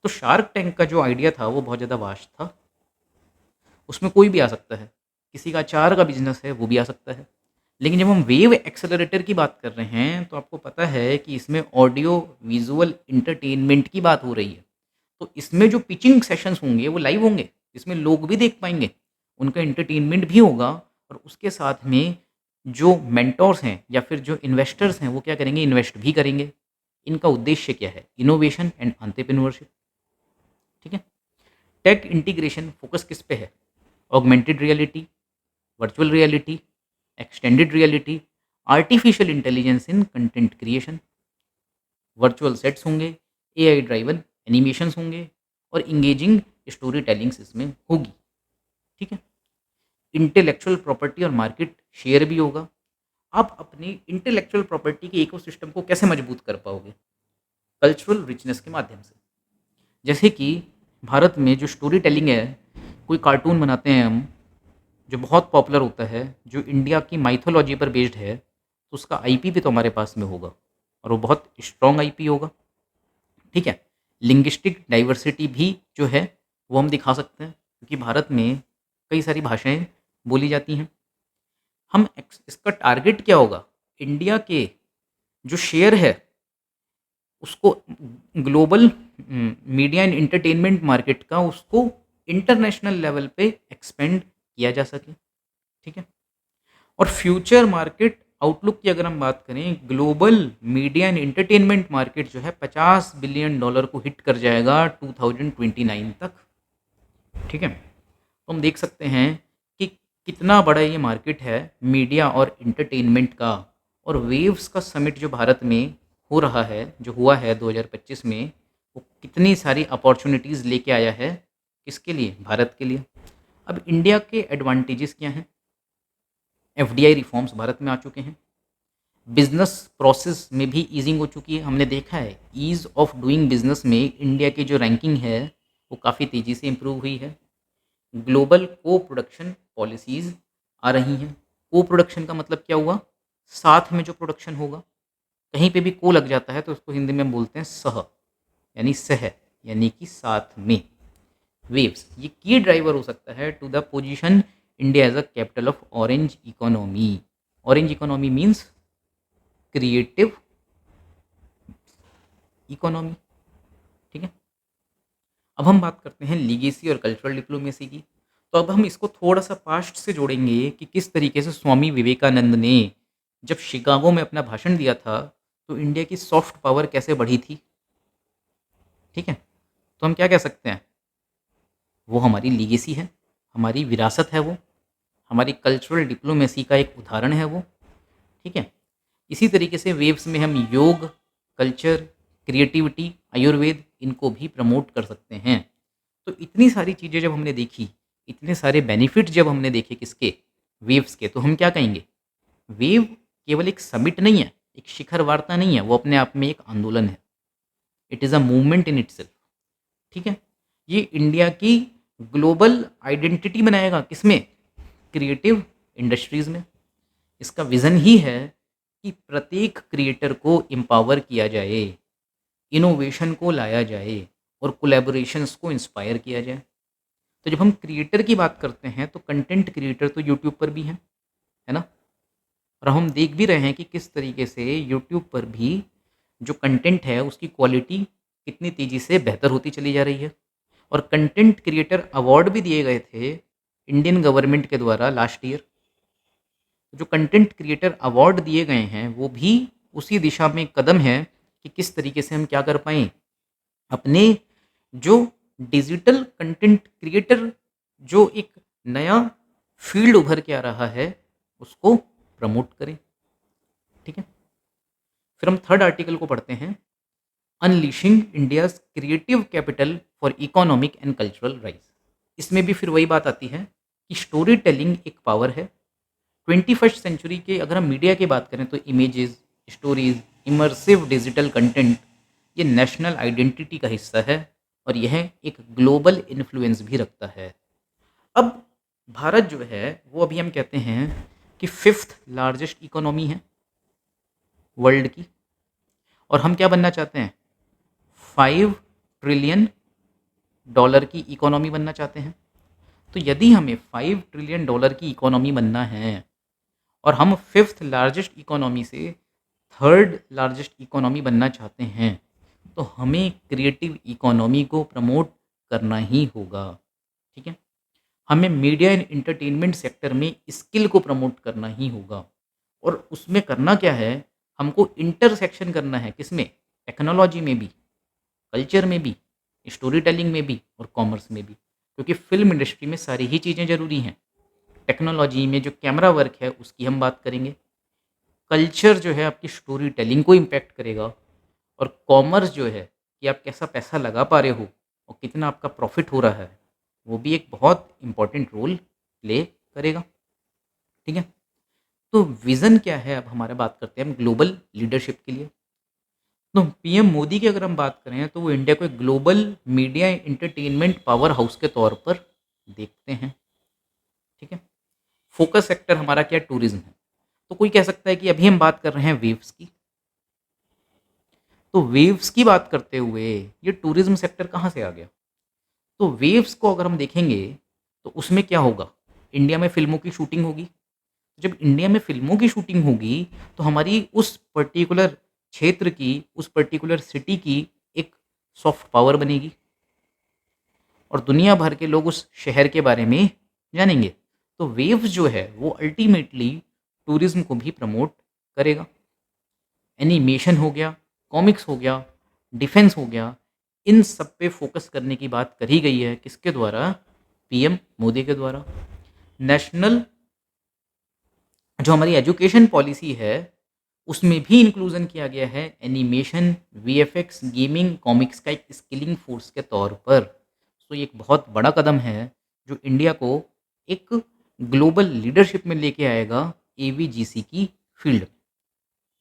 तो शार्क टैंक का जो आइडिया था वो बहुत ज़्यादा वास्ट था, उसमें कोई भी आ सकता है, किसी का अचार का बिजनेस है वो भी आ सकता है। लेकिन जब हम वेव एक्सेलरेटर की बात कर रहे हैं तो आपको पता है कि इसमें ऑडियो विजुअल इंटरटेनमेंट की बात हो रही है। तो इसमें जो पिचिंग सेशंस होंगे वो लाइव होंगे, इसमें लोग भी देख पाएंगे, उनका एंटरटेनमेंट भी होगा, और उसके साथ में जो मेंटोर्स हैं या फिर जो इन्वेस्टर्स हैं वो क्या करेंगे, इन्वेस्ट भी करेंगे। इनका उद्देश्य क्या है, इनोवेशन एंड एंटरप्रेन्योरशिप, ठीक है। टेक इंटीग्रेशन फोकस किस पे है, augmented reality, virtual reality, extended reality, artificial intelligence इन कंटेंट क्रिएशन, वर्चुअल सेट्स होंगे, AI ड्राइवन एनिमेशंस होंगे, और इंगेजिंग स्टोरी टेलिंग्स इसमें होगी, ठीक है। इंटेलेक्चुअल प्रॉपर्टी और मार्केट शेयर भी होगा। आप अपनी इंटेलेक्चुअल प्रॉपर्टी के इकोसिस्टम को कैसे मजबूत कर पाओगे, कल्चरल रिचनेस के माध्यम से। जैसे कि भारत में जो स्टोरी टेलिंग है, कोई कार्टून बनाते हैं हम, जो बहुत पॉपुलर होता है, जो इंडिया की माइथोलॉजी पर बेस्ड है, तो उसका आईपी भी तो हमारे पास में होगा और वो बहुत स्ट्रॉन्ग आईपी होगा। ठीक है। लिंग्विस्टिक डाइवर्सिटी भी जो है वो हम दिखा सकते हैं, क्योंकि भारत में कई सारी भाषाएं बोली जाती हैं। इसका टारगेट क्या होगा? इंडिया के जो शेयर है उसको global media and entertainment market का, उसको इंटरनेशनल लेवल पे एक्सपेंड किया जा सके। ठीक है। और फ्यूचर मार्केट आउटलुक की अगर हम बात करें, global media and entertainment market जो है $50 बिलियन को हिट कर जाएगा 2029 तक। ठीक है। तो हम देख सकते हैं कि कितना बड़ा ये मार्केट है मीडिया और एंटरटेनमेंट का। और वेव्स का समिट जो भारत में हो रहा है, जो हुआ है 2025 में, वो कितनी सारी अपॉर्चुनिटीज़ लेके आया है। किसके लिए? भारत के लिए। अब इंडिया के एडवांटेजेस क्या हैं? एफडीआई रिफॉर्म्स भारत में आ चुके हैं, बिजनेस प्रोसेस में भी ईजिंग हो चुकी है। हमने देखा है ईज़ ऑफ डूइंग बिजनेस में इंडिया की जो रैंकिंग है वो काफ़ी तेज़ी से इम्प्रूव हुई है। ग्लोबल को प्रोडक्शन पॉलिसीज़ आ रही हैं। को प्रोडक्शन का मतलब क्या हुआ? साथ में जो प्रोडक्शन होगा। कहीं पे भी को लग जाता है तो उसको हिंदी में हम बोलते हैं सह, यानी सह, यानी कि साथ में। वेव्स ये की ड्राइवर हो सकता है to the position India as a capital of orange economy. Orange economy means creative economy. ठीक है। अब हम बात करते हैं लीगेसी और कल्चरल डिप्लोमेसी की। तो अब हम इसको थोड़ा सा पास्ट से जोड़ेंगे कि किस तरीके से स्वामी विवेकानंद ने जब शिकागो में अपना भाषण दिया था तो इंडिया की सॉफ्ट पावर कैसे बढ़ी थी। ठीक है। तो हम क्या कह सकते हैं? वो हमारी लीगेसी है, हमारी विरासत है, वो हमारी कल्चरल डिप्लोमेसी का एक उदाहरण है वो। ठीक है। इसी तरीके से वेव्स में हम योग, कल्चर, क्रिएटिविटी, आयुर्वेद, इनको भी प्रमोट कर सकते हैं। तो इतनी सारी चीज़ें जब हमने देखी, इतने सारे बेनिफिट जब हमने देखे किसके? वेव्स के, तो हम क्या कहेंगे? वेव केवल एक समिट नहीं है, एक शिखर वार्ता नहीं है, वो अपने आप में एक आंदोलन है। It is a movement in itself. ठीक है। ये इंडिया की ग्लोबल आइडेंटिटी बनाएगा, किसमें? क्रिएटिव इंडस्ट्रीज में। इसका विज़न ही है कि प्रत्येक क्रिएटर को एम्पावर किया जाए, इनोवेशन को लाया जाए और कोलैबोरेशंस को इंस्पायर किया जाए। तो जब हम क्रिएटर की बात करते हैं तो कंटेंट क्रिएटर तो यूट्यूब पर भी हैं, है ना? और हम देख भी रहे हैं कि किस तरीके से यूट्यूब पर भी जो कंटेंट है उसकी क्वालिटी कितनी तेज़ी से बेहतर होती चली जा रही है। और कंटेंट क्रिएटर अवार्ड भी दिए गए थे इंडियन गवर्नमेंट के द्वारा लास्ट ईयर। जो कंटेंट क्रिएटर अवार्ड दिए गए हैं वो भी उसी दिशा में एक कदम है कि किस तरीके से हम क्या कर पाएँ, अपने जो डिजिटल कंटेंट क्रिएटर जो एक नया फील्ड उभर के आ रहा है उसको प्रमोट करें। ठीक है। फिर हम थर्ड आर्टिकल को पढ़ते हैं, unleashing India's creative capital for economic and cultural rise. इसमें भी फिर वही बात आती है कि स्टोरी टेलिंग एक पावर है। 21st सेंचुरी के अगर हम मीडिया की बात करें तो images, stories, immersive digital content, ये नेशनल आइडेंटिटी का हिस्सा है और यह एक ग्लोबल इन्फ्लुएंस भी रखता है। अब भारत जो है वो अभी हम कहते हैं कि फिफ्थ लार्जेस्ट इकोनॉमी है वर्ल्ड की, और हम क्या बनना चाहते हैं? $5 ट्रिलियन की इकोनॉमी बनना चाहते हैं। तो यदि हमें $5 ट्रिलियन की इकोनॉमी बनना है और हम फिफ्थ लार्जेस्ट इकोनॉमी से थर्ड लार्जेस्ट इकोनॉमी बनना चाहते हैं, तो हमें क्रिएटिव इकोनॉमी को प्रमोट करना ही होगा। ठीक है। हमें मीडिया एंड एंटरटेनमेंट सेक्टर में स्किल को प्रमोट करना ही होगा। और उसमें करना क्या है? हमको इंटरसेक्शन करना है, किसमें? टेक्नोलॉजी में भी, कल्चर में भी, स्टोरी टेलिंग में भी और कॉमर्स में भी, क्योंकि फिल्म इंडस्ट्री में सारी ही चीज़ें ज़रूरी हैं। टेक्नोलॉजी में जो कैमरा वर्क है उसकी हम बात करेंगे, कल्चर जो है आपकी स्टोरी टेलिंग को इम्पैक्ट करेगा, और कॉमर्स जो है कि आप कैसा पैसा लगा पा रहे हो और कितना आपका प्रॉफिट हो रहा है, वो भी एक बहुत इम्पॉर्टेंट रोल प्ले करेगा। ठीक है। तो विज़न क्या है? अब हमारा बात करते हैं हम ग्लोबल लीडरशिप के लिए। तो पीएम मोदी की अगर हम बात करें तो वो इंडिया को एक global media entertainment power house के तौर पर देखते हैं। ठीक है, फोकस सेक्टर हमारा क्या टूरिज्म है। तो कोई कह सकता है कि अभी हम बात कर रहे हैं वेव्स की, तो वेव्स की बात करते हुए ये टूरिज्म सेक्टर कहाँ से आ गया। तो वेव्स को अगर हम देखेंगे तो उसमें क्या होगा, इंडिया में फिल्मों की शूटिंग होगी। जब इंडिया में फिल्मों की शूटिंग होगी तो हमारी उस पर्टिकुलर क्षेत्र की, उस पर्टिकुलर सिटी की एक सॉफ्ट पावर बनेगी और दुनिया भर के लोग उस शहर के बारे में जानेंगे। तो वेव्स जो है वो अल्टीमेटली टूरिज्म को भी प्रमोट करेगा। एनिमेशन हो गया, कॉमिक्स हो गया, डिफेंस हो गया, इन सब पे फोकस करने की बात करी गई है किसके द्वारा, पीएम मोदी के द्वारा। नेशनल जो हमारी एजुकेशन पॉलिसी है उसमें भी इंक्लूजन किया गया है एनिमेशन, वीएफएक्स, गेमिंग, कॉमिक्स का एक स्किलिंग फोर्स के तौर पर। तो ये एक बहुत बड़ा कदम है जो इंडिया को एक ग्लोबल लीडरशिप में लेके आएगा एवीजीसी की फील्ड।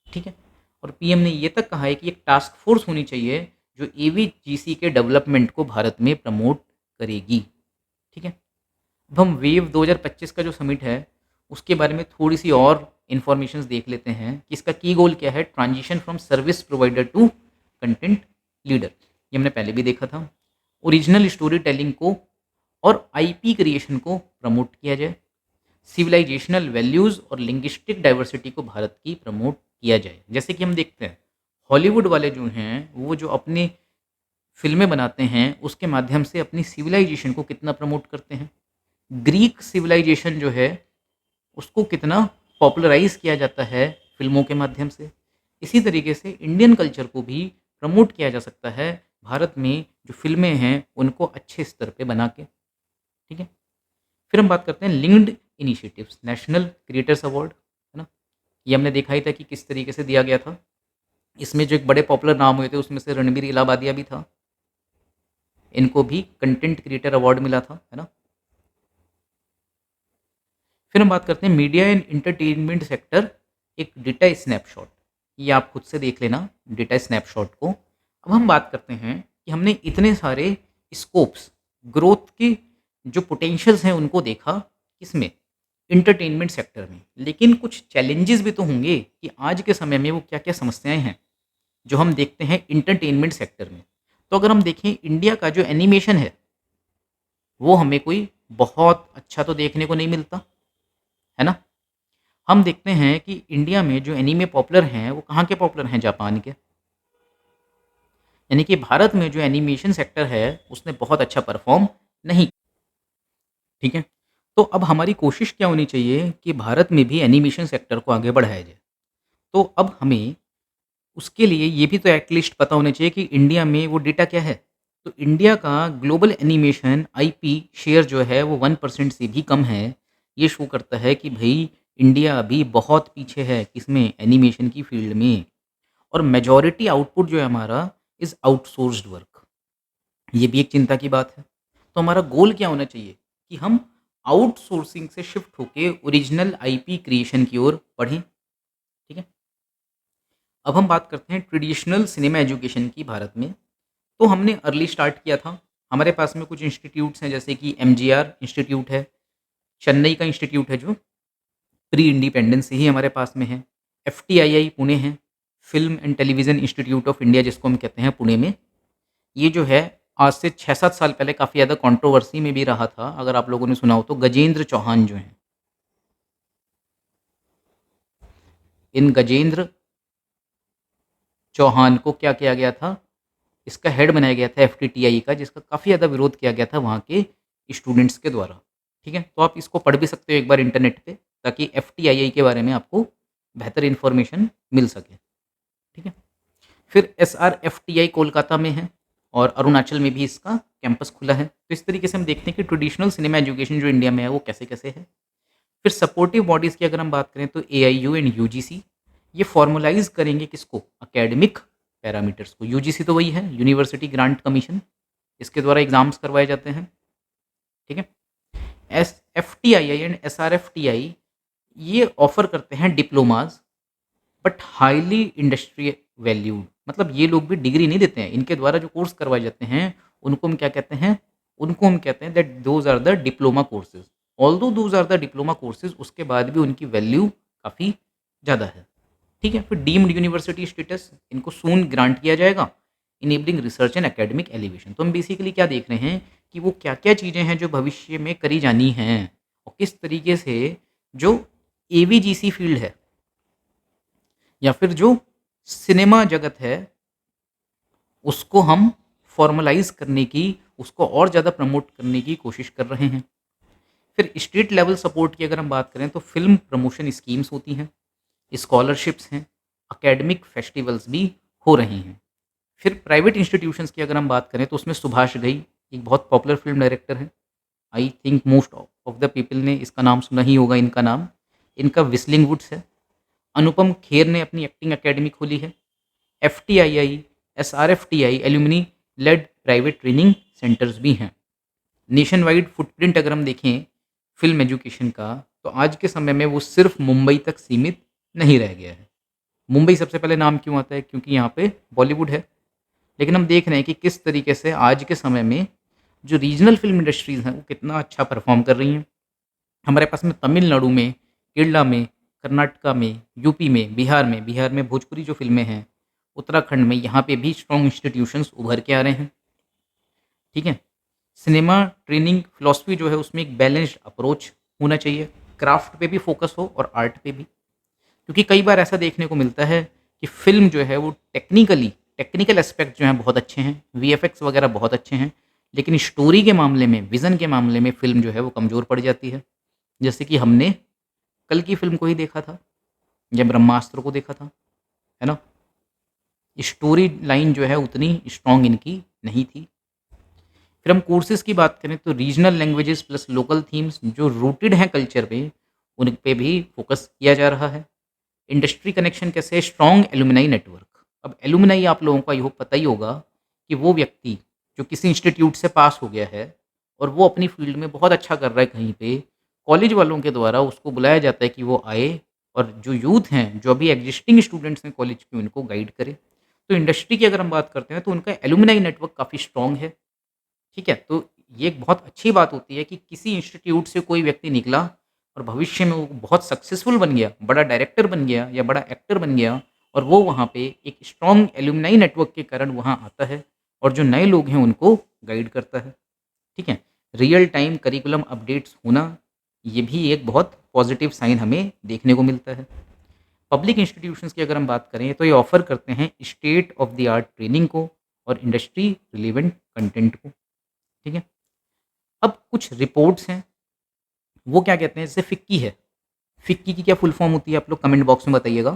ठीक है, और पीएम ने ये तक कहा है कि एक टास्क फोर्स होनी चाहिए जो एवीजीसी के डेवलपमेंट को भारत में प्रमोट करेगी। ठीक है, अब हम वेव 2025 का जो समिट है उसके बारे में थोड़ी सी और इन्फॉर्मेशन देख लेते हैं कि इसका की गोल क्या है, transition from service provider to content leader. ये हमने पहले भी देखा था। ओरिजिनल स्टोरी टेलिंग को और आईपी क्रिएशन को प्रमोट किया जाए। सिविलाइजेशनल वैल्यूज़ और लिंग्विस्टिक डाइवर्सिटी को भारत की प्रमोट किया जाए। जैसे कि हम देखते हैं हॉलीवुड वाले जो हैं वो जो अपनी फिल्में बनाते हैं उसके माध्यम से अपनी सिविलाइजेशन को कितना प्रमोट करते हैं। ग्रीक सिविलाइजेशन जो है उसको कितना पॉपुलराइज किया जाता है फिल्मों के माध्यम से। इसी तरीके से इंडियन कल्चर को भी प्रमोट किया जा सकता है भारत में जो फिल्में हैं उनको अच्छे स्तर पे बना के। ठीक है, फिर हम बात करते हैं linked initiatives, national creators award, है ना। ये हमने देखा ही था कि किस तरीके से दिया गया था। इसमें जो एक बड़े पॉपुलर नाम हुए थे उसमें से रणबीर इलाहाबादिया भी था। इनको भी कंटेंट क्रिएटर अवार्ड मिला था, है ना। फिर हम बात करते हैं मीडिया एंड इंटरटेनमेंट सेक्टर, एक डेटा स्नैपशॉट। ये आप खुद से देख लेना डेटा स्नैपशॉट को। अब हम बात करते हैं कि हमने इतने सारे स्कोप्स, ग्रोथ के जो पोटेंशियल्स हैं उनको देखा किसमें, इंटरटेनमेंट सेक्टर में। लेकिन कुछ चैलेंजेस भी तो होंगे कि आज के समय में वो क्या क्या समस्याएं हैं जो हम देखते हैं इंटरटेनमेंट सेक्टर में। तो अगर हम देखें इंडिया का जो एनिमेशन है वो हमें कोई बहुत अच्छा तो देखने को नहीं मिलता, है ना। हम देखते हैं कि इंडिया में जो एनीमे पॉपुलर हैं वो कहाँ के पॉपुलर हैं, जापान के। यानी कि भारत में जो एनिमेशन सेक्टर है उसने बहुत अच्छा परफॉर्म नहीं। ठीक है, तो अब हमारी कोशिश क्या होनी चाहिए कि भारत में भी एनिमेशन सेक्टर को आगे बढ़ाया जाए। तो अब हमें उसके लिए ये भी तो एटलीस्ट पता होना चाहिए कि इंडिया में वो डेटा क्या है। तो इंडिया का ग्लोबल एनिमेशन आईपी शेयर जो है वो 1% से भी कम है। ये शो करता है कि भाई इंडिया अभी बहुत पीछे है किसमें, एनिमेशन की फील्ड में। और मेजॉरिटी आउटपुट जो है हमारा इज़ आउटसोर्स्ड वर्क। ये भी एक चिंता की बात है। तो हमारा गोल क्या होना चाहिए कि हम आउटसोर्सिंग से शिफ्ट होके ओरिजिनल आईपी क्रिएशन की ओर बढ़ें। ठीक है, अब हम बात करते हैं ट्रेडिशनल सिनेमा एजुकेशन की भारत में। तो हमने अर्ली स्टार्ट किया था। हमारे पास में कुछ इंस्टीट्यूट्स हैं जैसे कि एमजीआर इंस्टीट्यूट है, चेन्नई का इंस्टीट्यूट है जो प्री इंडिपेंडेंस से ही हमारे पास में है। एफटीआईआई पुणे है, film and television institute of India जिसको हम कहते हैं पुणे में। ये जो है आज से 6-7 साल पहले काफ़ी ज़्यादा कंट्रोवर्सी में भी रहा था। अगर आप लोगों ने सुना हो तो गजेंद्र चौहान जो हैं, इन गजेंद्र चौहान को क्या किया गया था, इसका हेड बनाया गया था एफटीटीआई का, जिसका काफ़ी ज़्यादा विरोध किया गया था वहाँ के स्टूडेंट्स के द्वारा। ठीक है, तो आप इसको पढ़ भी सकते हो एक बार इंटरनेट पे ताकि एफटीआईआई के बारे में आपको बेहतर इन्फॉर्मेशन मिल सके। ठीक है, फिर एसआरएफटीआई कोलकाता में है और अरुणाचल में भी इसका कैंपस खुला है। तो इस तरीके से हम देखते हैं कि ट्रेडिशनल सिनेमा एजुकेशन जो इंडिया में है वो कैसे कैसे है। फिर सपोर्टिव बॉडीज़ की अगर हम बात करें तो एआईयू एंड यूजीसी, ये फॉर्मलाइज करेंगे किसको, एकेडमिक पैरामीटर्स को। यूजीसी तो वही है, यूनिवर्सिटी ग्रांट कमीशन, इसके द्वारा एग्जाम्स करवाए जाते हैं। ठीक है, एफटीआईआई एंड एसआरएफटीआई ये ऑफर करते हैं diplomas but highly industry valued, मतलब ये लोग भी डिग्री नहीं देते हैं, इनके द्वारा जो कोर्स करवाए जाते हैं उनको हम क्या कहते हैं, उनको हम कहते हैं that those are the diploma courses. Although those are the diploma courses, उसके बाद भी उनकी वैल्यू काफ़ी ज़्यादा है। ठीक है, फिर डीम्ड यूनिवर्सिटी स्टेटस इनको सून ग्रांट किया जाएगा, enabling research and academic elevation. तो हम बेसिकली क्या देख रहे हैं कि वो क्या क्या चीज़ें हैं जो भविष्य में करी जानी हैं और किस तरीके से जो एवीजीसी फील्ड है या फिर जो सिनेमा जगत है उसको हम फॉर्मलाइज करने की, उसको और ज़्यादा प्रमोट करने की कोशिश कर रहे हैं। फिर स्टेट लेवल सपोर्ट की अगर हम बात करें तो फिल्म प्रमोशन स्कीम्स होती हैं, स्कॉलरशिप्स हैं, एकेडमिक फेस्टिवल्स भी हो रहे हैं। फिर प्राइवेट इंस्टीट्यूशंस की अगर हम बात करें तो उसमें सुभाष घई एक बहुत पॉपुलर फिल्म डायरेक्टर है। I think most of the people ने इसका नाम सुना ही होगा, इनका नाम, इनका विस्लिंग वुड्स है। अनुपम खेर ने अपनी एक्टिंग एकेडमी खोली है। FTII, SRFTII alumni led private training centres भी हैं। नेशन वाइड फुटप्रिंट अगर हम देखें फिल्म एजुकेशन का, तो आज के समय में वो सिर्फ मुंबई तक सीमित नहीं रह गया है। मुंबई सबसे पहले नाम क्यों आता है? क्योंकि यहाँ पे बॉलीवुड है। लेकिन हम देख रहे हैं कि किस तरीके से आज के समय में जो रीजनल फिल्म इंडस्ट्रीज़ हैं वो कितना अच्छा परफॉर्म कर रही हैं। हमारे पास में तमिलनाडु में, केरला में, कर्नाटका में, यूपी में, बिहार में भोजपुरी जो फ़िल्में हैं, उत्तराखंड में, यहाँ पे भी स्ट्रॉन्ग इंस्टीट्यूशंस उभर के आ रहे हैं। ठीक है? सिनेमा ट्रेनिंग फ़िलॉसफ़ी जो है उसमें एक बैलेंस्ड अप्रोच होना चाहिए, क्राफ्ट पे भी फ़ोकस हो और आर्ट पे भी। क्योंकि कई बार ऐसा देखने को मिलता है कि फ़िल्म जो है वो टेक्निकल एस्पेक्ट जो हैं बहुत अच्छे हैं, वीएफएक्स वगैरह बहुत अच्छे हैं, लेकिन स्टोरी के मामले में, विज़न के मामले में फ़िल्म जो है वो कमज़ोर पड़ जाती है। जैसे कि हमने कल की फ़िल्म को ही देखा था या ब्रह्मास्त्र को देखा था, है ना? स्टोरी लाइन जो है उतनी स्ट्रॉन्ग इनकी नहीं थी। फिर हम कोर्सेज़ की बात करें तो regional languages plus local themes जो रूटेड हैं कल्चर पे, उन पे भी फ़ोकस किया जा रहा है। इंडस्ट्री कनेक्शन कैसे है? Strong alumni network. अब एलुमनाई आप लोगों को पता ही होगा कि वो व्यक्ति जो किसी इंस्टीट्यूट से पास हो गया है और वो अपनी फील्ड में बहुत अच्छा कर रहा है कहीं पे, कॉलेज वालों के द्वारा उसको बुलाया जाता है कि वो आए और जो यूथ हैं, जो अभी एग्जिस्टिंग स्टूडेंट्स हैं कॉलेज के, उनको गाइड करे। तो इंडस्ट्री की अगर हम बात करते हैं तो उनका एलुमनाई नेटवर्क काफ़ी स्ट्रॉन्ग है। ठीक है? तो ये एक बहुत अच्छी बात होती है कि किसी इंस्टीट्यूट से कोई व्यक्ति निकला और भविष्य में वो बहुत सक्सेसफुल बन गया, बड़ा डायरेक्टर बन गया या बड़ा एक्टर बन गया और वो वहाँ पे एक स्ट्रॉन्ग एलुमनाई नेटवर्क के कारण वहाँ आता है और जो नए लोग हैं उनको गाइड करता है। ठीक है? रियल टाइम करिकुलम अपडेट्स होना, ये भी एक बहुत पॉजिटिव साइन हमें देखने को मिलता है। पब्लिक इंस्टीट्यूशंस की अगर हम बात करें तो ये ऑफ़र करते हैं state of the art training को और इंडस्ट्री रिलेवेंट कंटेंट को। ठीक है? अब कुछ रिपोर्ट्स हैं, वो क्या कहते हैं, जैसे फिक्की है। फिक्की की क्या फुल फॉर्म होती है, आप लोग कमेंट बॉक्स में बताइएगा।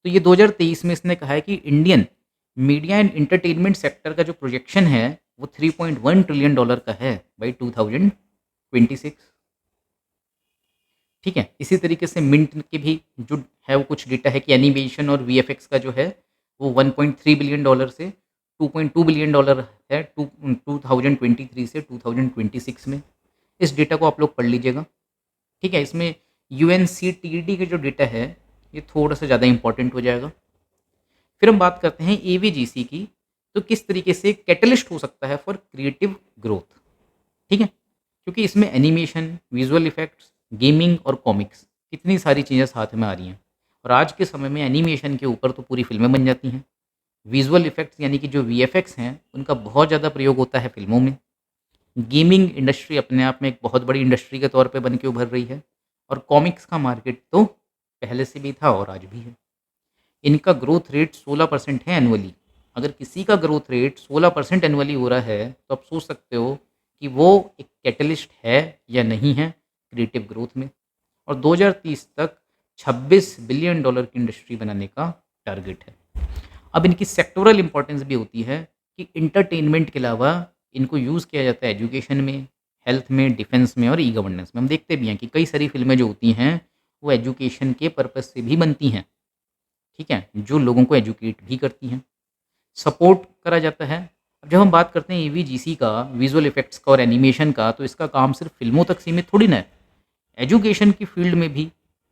तो ये 2023 में इसने कहा है कि Indian media and entertainment sector का जो प्रोजेक्शन है वो $3.1 ट्रिलियन का है बाई 2026। ठीक है? इसी तरीके से मिंट के भी जो है वो कुछ डेटा है कि एनिमेशन और वीएफएक्स का जो है वो $1.3 बिलियन से $2.2 बिलियन है 2023 से 2026 में। इस डेटा को आप लोग पढ़ लीजिएगा। ठीक है? इसमें यूएनसीटीडी का जो डेटा है ये थोड़ा सा ज़्यादा इंपॉर्टेंट हो जाएगा। फिर हम बात करते हैं एवीजीसी की, तो किस तरीके से कैटलिस्ट हो सकता है फॉर क्रिएटिव ग्रोथ। ठीक है? क्योंकि इसमें एनिमेशन, विजुअल इफेक्ट्स, गेमिंग और कॉमिक्स, कितनी सारी चीज़ें साथ में आ रही हैं और आज के समय में एनिमेशन के ऊपर तो पूरी फिल्में बन जाती हैं। विजुअल इफेक्ट्स यानी कि जो वीएफएक्स हैं उनका बहुत ज़्यादा प्रयोग होता है फिल्मों में। गेमिंग इंडस्ट्री अपने आप में एक बहुत बड़ी इंडस्ट्री के तौर पे बन के उभर रही है और कॉमिक्स का मार्केट तो पहले से भी था और आज भी है। इनका ग्रोथ रेट 16% है एनुअली। अगर किसी का ग्रोथ रेट 16% एनुअली हो रहा है तो आप सोच सकते हो कि वो एक कैटलिस्ट है या नहीं है क्रिएटिव ग्रोथ में। और 2030 तक $26 बिलियन की इंडस्ट्री बनाने का टारगेट है। अब इनकी सेक्टोरल इंपॉर्टेंस भी होती है कि इंटरटेनमेंट के अलावा इनको यूज़ किया जाता है एजुकेशन में, हेल्थ में, डिफेंस में और ई गवर्नेंस में। हम देखते भी हैं कि कई सारी फिल्में जो होती हैं वो एजुकेशन के पर्पज़ से भी बनती हैं। ठीक है? जो लोगों को एजुकेट भी करती हैं, सपोर्ट करा जाता है। अब जब हम बात करते हैं एवीजीसी का, विजुअल इफेक्ट्स का और एनिमेशन का, तो इसका काम सिर्फ फिल्मों तक सीमित थोड़ी ना है। एजुकेशन की फील्ड में भी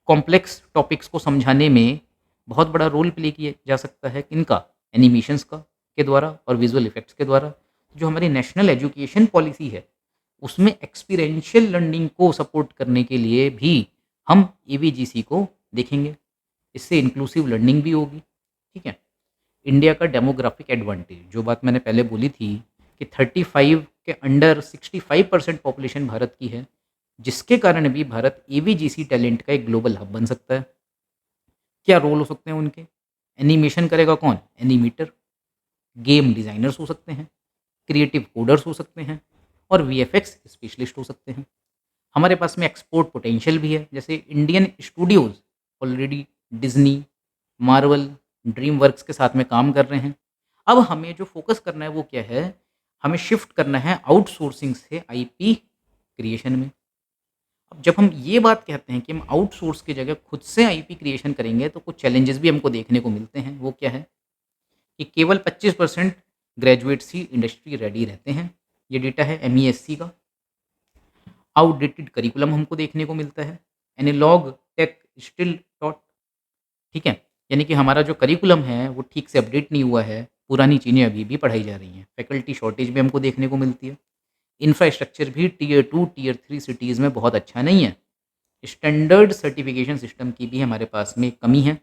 कॉम्प्लेक्स टॉपिक्स को समझाने में बहुत बड़ा रोल प्ले किया जा सकता है। किनका? एनिमेशंस का के द्वारा और विजुअल इफेक्ट्स के द्वारा। जो हमारी नेशनल एजुकेशन पॉलिसी है, उसमें एक्सपीरियंशियल लर्निंग को सपोर्ट करने के लिए भी हम एवीजीसी को देखेंगे। इससे इंक्लूसिव लर्निंग भी होगी, ठीक है। इंडिया का डेमोग्राफिक एडवांटेज, जो बात मैंने पहले बोली थी कि 35 के अंडर 65% पॉपुलेशन भारत की है, जिसके कारण भी भारत एवीजीसी टैलेंट का एक ग्लोबल हब बन सकता है। क्या रोल हो सकते हैं उनके? एनिमेशन करेगा कौन? एनिमेटर। गेम डिज़ाइनर्स हो सकते हैं, क्रिएटिव कोडर्स हो सकते हैं और वीएफएक्स स्पेशलिस्ट हो सकते हैं। हमारे पास में एक्सपोर्ट पोटेंशियल भी है, जैसे Indian Studios already Disney, Marvel, dream works के साथ में काम कर रहे हैं। अब हमें जो फ़ोकस करना है वो क्या है? हमें शिफ्ट करना है आउटसोर्सिंग से आईपी क्रिएशन में। अब जब हम ये बात कहते हैं कि हम आउटसोर्स की जगह खुद से आईपी क्रिएशन करेंगे, तो कुछ चैलेंजेस भी हमको देखने को मिलते हैं। वो क्या है? कि केवल 25% ग्रेजुएट्स ही इंडस्ट्री रेडी रहते हैं। ये डेटा है एमईएससी का। आउटडेटेड करिकुलम हमको देखने को मिलता है। एनालॉग टेक स्टिल टॉट, ठीक है। यानी कि हमारा जो करिकुलम है वो ठीक से अपडेट नहीं हुआ है, पुरानी चीज़ें अभी भी पढ़ाई जा रही हैं। फैकल्टी शॉर्टेज भी हमको देखने को मिलती है। इंफ्रास्ट्रक्चर भी टियर 2, टियर 3 सिटीज़ में बहुत अच्छा नहीं है। स्टैंडर्ड सर्टिफिकेशन सिस्टम की भी हमारे पास में कमी है,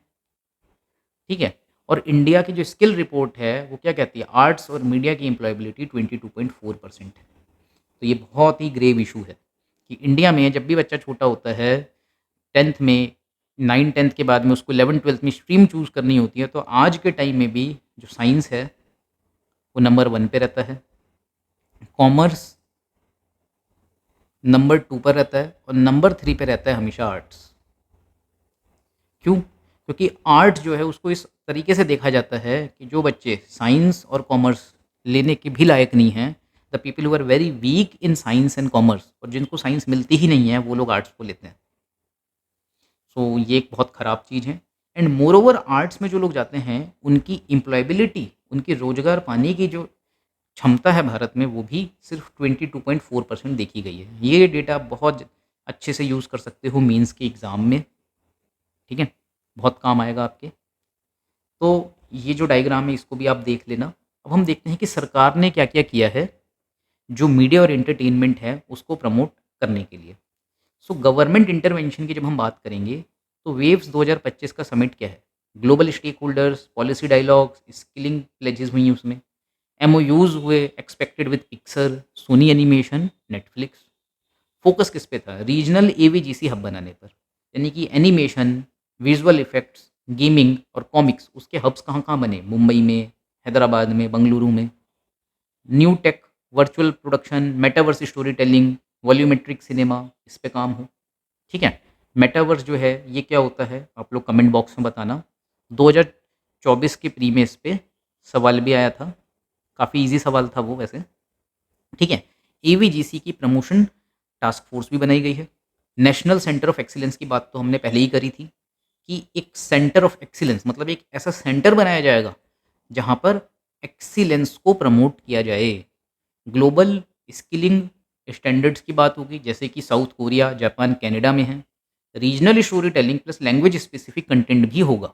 ठीक है। और इंडिया की जो स्किल रिपोर्ट है वो क्या कहती है? आर्ट्स और मीडिया की एम्प्लॉयबिलिटी 22.4% है। तो ये बहुत ही ग्रेव इशू है कि इंडिया में जब भी बच्चा छोटा होता है, 10th में, 9-10th के बाद में उसको 11th-12th में स्ट्रीम चूज़ करनी होती है, तो आज के टाइम में भी जो साइंस है वो नंबर 1 पे रहता है, कॉमर्स नंबर 2 पर रहता है और नंबर 3 पे रहता है हमेशा आर्ट्स। क्यों? क्योंकि आर्ट जो है उसको इस तरीके से देखा जाता है कि जो बच्चे साइंस और कॉमर्स लेने के भी लायक नहीं हैं, the people who are very weak in science and commerce, और जिनको साइंस मिलती ही नहीं है वो लोग आर्ट्स को लेते हैं। सो ये एक बहुत ख़राब चीज़ है। एंड मोर ओवर आर्ट्स में जो लोग जाते हैं उनकी एम्प्लॉयबिलिटी, उनकी रोज़गार पाने की जो क्षमता है भारत में, वो भी सिर्फ 22.4% देखी गई है। ये डेटा बहुत अच्छे से यूज़ कर सकते हो मेंस के एग्ज़ाम में, ठीक है, बहुत काम आएगा आपके। तो ये जो डायग्राम है इसको भी आप देख लेना। अब हम देखते हैं कि सरकार ने क्या-क्या किया है जो मीडिया और एंटरटेनमेंट है उसको प्रमोट करने के लिए। सो गवर्नमेंट इंटरवेंशन की जब हम बात करेंगे तो वेव्स 2025 का समिट क्या है? Global stake holders, policy dialogues, skilling pledges हुई हैं उसमें, एमओयूज़ हुए expected with Pixar, Sony animation, Netflix. Focus किस पे था? रीजनल एवीजीसी हब बनाने पर, यानी कि एनिमेशन, विजुअल इफेक्ट्स, गेमिंग और कॉमिक्स उसके हब्स कहाँ-कहाँ बने? मुंबई में, हैदराबाद में, बंगलुरु में। New take, virtual production, metaverse story telling, volumetric cinema, इस पे काम हो, ठीक है। मेटावर्स जो है ये क्या होता है? आप लोग कमेंट बॉक्स में बताना। 2024 के प्री में इस पे सवाल भी आया था, काफ़ी ईज़ी सवाल था वो वैसे, ठीक है। एवीजीसी की प्रमोशन टास्क फोर्स भी बनाई गई है। नेशनल सेंटर ऑफ एक्सीलेंस की बात तो हमने पहले ही करी थी कि एक सेंटर ऑफ एक्सीलेंस मतलब एक ऐसा सेंटर बनाया जाएगा जहाँ पर एक्सीलेंस को प्रमोट किया जाए। ग्लोबल स्किलिंग स्टैंडर्ड्स की बात होगी, जैसे कि साउथ कोरिया, जापान, कनाडा में है। Regional story telling plus language specific content भी होगा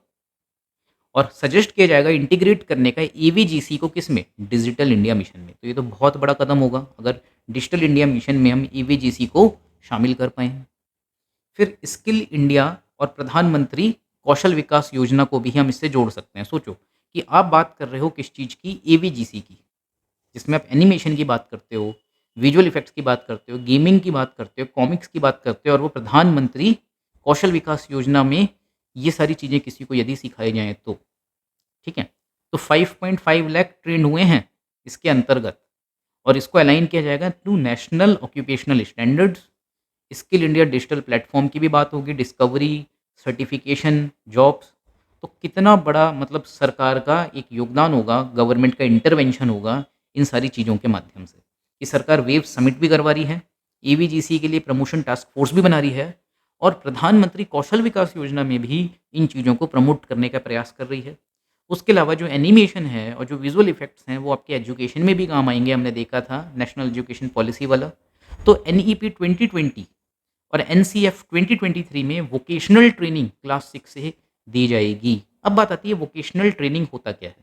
और सजेस्ट किया जाएगा इंटीग्रेट करने का एवीजीसी को किस में? डिजिटल इंडिया मिशन में। तो ये तो बहुत बड़ा कदम होगा अगर डिजिटल इंडिया मिशन में हम एवीजीसी को शामिल कर पाएँ। फिर स्किल इंडिया और प्रधानमंत्री कौशल विकास योजना को भी हम इससे जोड़ सकते हैं। सोचो कि आप बात कर रहे हो किस चीज़ की? एवीजीसी की, जिसमें आप एनिमेशन की बात करते हो, विजुअल इफेक्ट्स की बात करते हो, गेमिंग की बात करते हो, कॉमिक्स की बात करते हो, और वो प्रधानमंत्री कौशल विकास योजना में ये सारी चीज़ें किसी को यदि सिखाई जाएँ तो, ठीक है। तो 5.5 लाख ट्रेंड हुए हैं इसके अंतर्गत और इसको अलाइन किया जाएगा to national occupational standards. Skill India digital platform की भी बात होगी, डिस्कवरी, सर्टिफिकेशन, जॉब्स। तो कितना बड़ा मतलब सरकार का एक योगदान होगा, गवर्नमेंट का इंटरवेंशन होगा इन सारी चीज़ों के माध्यम से। कि सरकार वेव समिट भी करवा रही है, एवीजीसी के लिए प्रमोशन टास्क फोर्स भी बना रही है और प्रधानमंत्री कौशल विकास योजना में भी इन चीज़ों को प्रमोट करने का प्रयास कर रही है। उसके अलावा जो एनिमेशन है और जो विजुअल इफेक्ट्स हैं वो आपके एजुकेशन में भी काम आएंगे, हमने देखा था नेशनल एजुकेशन पॉलिसी वाला। तो एनईपी 2020 और एनसीएफ 2023 में वोकेशनल ट्रेनिंग क्लास 6 से दी जाएगी। अब बात आती है वोकेशनल ट्रेनिंग होता क्या है?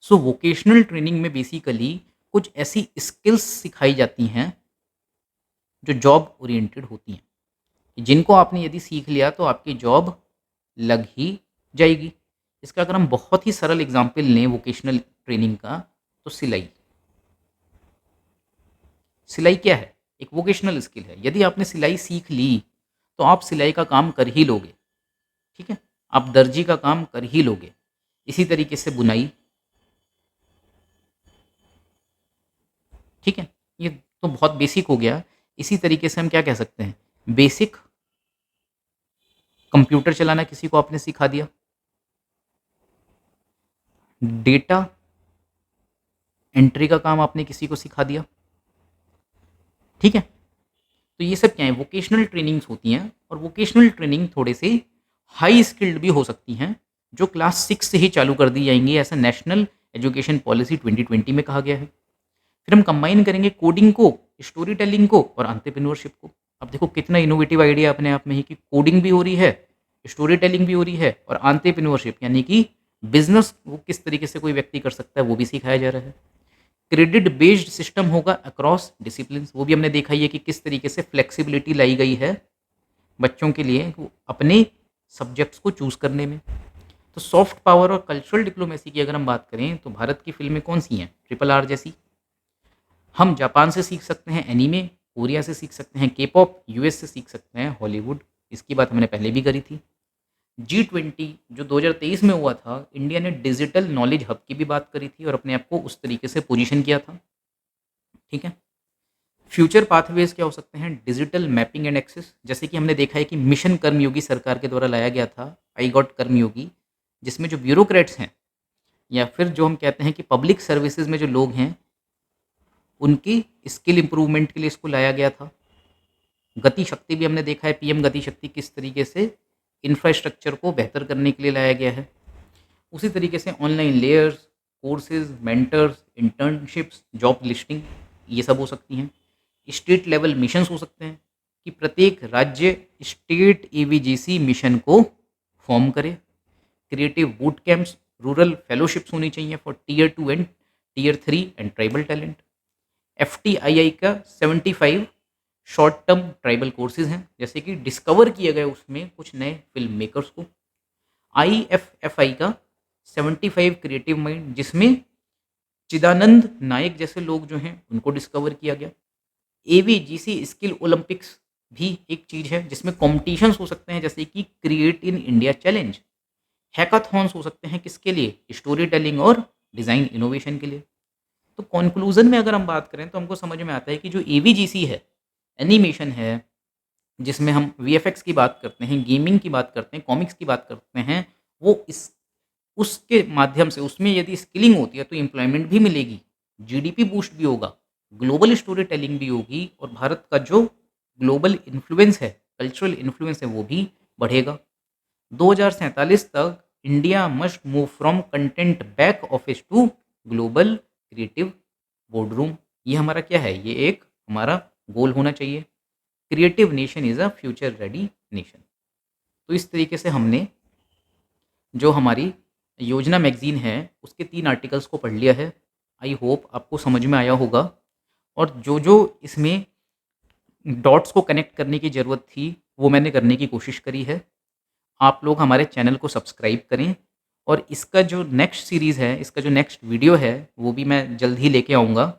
सो वोकेशनल ट्रेनिंग में बेसिकली कुछ ऐसी स्किल्स सिखाई जाती हैं जो जॉब ओरिएंटेड होती हैं, जिनको आपने यदि सीख लिया तो आपकी जॉब लग ही जाएगी। इसका अगर हम बहुत ही सरल एग्जांपल लें वोकेशनल ट्रेनिंग का, तो सिलाई। सिलाई क्या है? एक वोकेशनल स्किल है। यदि आपने सिलाई सीख ली, तो आप सिलाई का काम कर ही लोगे, ठीक है? आप दर्जी का काम कर ही लोगे। इसी तरीके से बुनाई, ठीक है? ये तो बहुत बेसिक हो गया। इसी तरीके से हम क्या कह सकते हैं? बेसिक कंप्यूटर चलाना किसी को आपने सिखा दिया, डेटा एंट्री का काम आपने किसी को सिखा दिया, ठीक है? तो ये सब क्या है? वोकेशनल ट्रेनिंग्स होती हैं, और वोकेशनल ट्रेनिंग थोड़े से हाई स्किल्ड भी हो सकती हैं, जो क्लास 6 से ही चालू कर दी जाएंगी, ऐसा नेशनल एजुकेशन पॉलिसी 2020 में कहा गया है। फिर हम कंबाइन करेंगे कोडिंग को, स्टोरी टेलिंग को और एंटरप्रेन्योरशिप को। अब देखो कितना इनोवेटिव आइडिया अपने आप में ही, कि कोडिंग भी हो रही है, स्टोरी टेलिंग भी हो रही है, और एंटरप्रेन्योरशिप यानी कि बिजनेस वो किस तरीके से कोई व्यक्ति कर सकता है वो भी सिखाया जा रहा है। क्रेडिट बेस्ड सिस्टम होगा अक्रॉस डिसिप्लिन, वो भी हमने देखा ही है कि किस तरीके से फ्लेक्सिबिलिटी लाई गई है बच्चों के लिए वो अपने सब्जेक्ट्स को चूज़ करने में। तो सॉफ्ट पावर और कल्चरल डिप्लोमेसी की अगर हम बात करें, तो भारत की फिल्में कौन सी हैं? ट्रिपल आर जैसी। हम जापान से सीख सकते हैं एनीमे, कोरिया से सीख सकते हैं के पॉप, यूएस से सीख सकते हैं हॉलीवुड। इसकी बात हमने पहले भी करी थी। G20 जो 2023 में हुआ था, इंडिया ने डिजिटल नॉलेज हब की भी बात करी थी और अपने आप को उस तरीके से पोजीशन किया था, ठीक है? फ्यूचर पाथवेज क्या हो सकते हैं? डिजिटल मैपिंग एंड एक्सेस, जैसे कि हमने देखा है कि मिशन कर्मयोगी सरकार के द्वारा लाया गया था, आई गॉट कर्मयोगी, जिसमें जो ब्यूरोक्रेट्स हैं या फिर जो हम कहते हैं कि पब्लिक सर्विसेज में जो लोग हैं, उनकी स्किल इंप्रूवमेंट के लिए इसको लाया गया था। गति शक्ति भी हमने देखा है, पीएम गति शक्ति किस तरीके से इंफ्रास्ट्रक्चर को बेहतर करने के लिए लाया गया है। उसी तरीके से online layers, courses, mentors, internships, job listing, ये सब हो सकती हैं। स्टेट लेवल मिशंस हो सकते हैं कि प्रत्येक राज्य स्टेट एवीजीसी मिशन को फॉर्म करे। Creative boot camps, rural fellowships होनी चाहिए for tier 2 and tier 3 and tribal talent. FTII का 75 शॉर्ट टर्म ट्राइबल कोर्सेज हैं, जैसे कि डिस्कवर किए गए उसमें कुछ नए फिल्म मेकर्स को। IFFI का 75 क्रिएटिव माइंड, जिसमें चिदानंद नायक जैसे लोग जो हैं उनको डिस्कवर किया गया। AVGC स्किल ओलंपिक्स भी एक चीज़ है, जिसमें कॉम्पिटिशन्स हो सकते हैं, जैसे कि create in India challenge. Hackathons हो सकते हैं, किसके लिए? स्टोरी टेलिंग और डिज़ाइन इनोवेशन के लिए। तो कंक्लूजन में अगर हम बात करें, तो हमको समझ में आता है कि जो AVGC है, एनिमेशन है, जिसमें हम VFX की बात करते हैं, गेमिंग की बात करते हैं, कॉमिक्स की बात करते हैं, वो इस उसके माध्यम से उसमें यदि स्किलिंग होती है तो एम्प्लॉयमेंट भी मिलेगी, जीडीपी बूस्ट भी होगा, ग्लोबल स्टोरी टेलिंग भी होगी, और भारत का जो ग्लोबल इन्फ्लुएंस है, कल्चरल इन्फ्लुएंस है, वो भी बढ़ेगा। 2047 तक India must move from content back office to global creative boardroom. ये हमारा क्या है? ये एक हमारा गोल होना चाहिए। Creative nation is a future ready nation. तो इस तरीके से हमने जो हमारी योजना मैगज़ीन है, उसके 3 आर्टिकल्स को पढ़ लिया है। आई होप आपको समझ में आया होगा, और जो इसमें डॉट्स को कनेक्ट करने की ज़रूरत थी, वो मैंने करने की कोशिश करी है। आप लोग हमारे चैनल को सब्सक्राइब करें, और इसका जो नेक्स्ट सीरीज़ है, इसका जो नेक्स्ट वीडियो है, वो भी मैं जल्द ही लेके आऊँगा।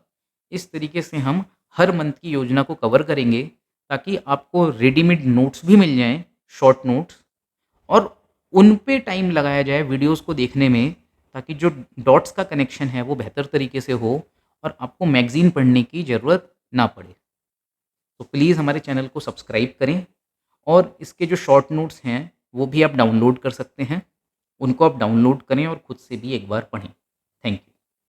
इस तरीके से हम हर मंथ की योजना को कवर करेंगे, ताकि आपको रेडीमेड नोट्स भी मिल जाएँ, शॉर्ट नोट्स, और उन पे टाइम लगाया जाए वीडियोज़ को देखने में, ताकि जो डॉट्स का कनेक्शन है, वो बेहतर तरीके से हो और आपको मैगज़ीन पढ़ने की ज़रूरत ना पड़े। तो प्लीज़ हमारे चैनल को सब्सक्राइब करें, और इसके जो शॉर्ट नोट्स हैं, वो भी आप डाउनलोड कर सकते हैं। उनको आप डाउनलोड करें और खुद से भी एक बार पढ़ें। Thank you.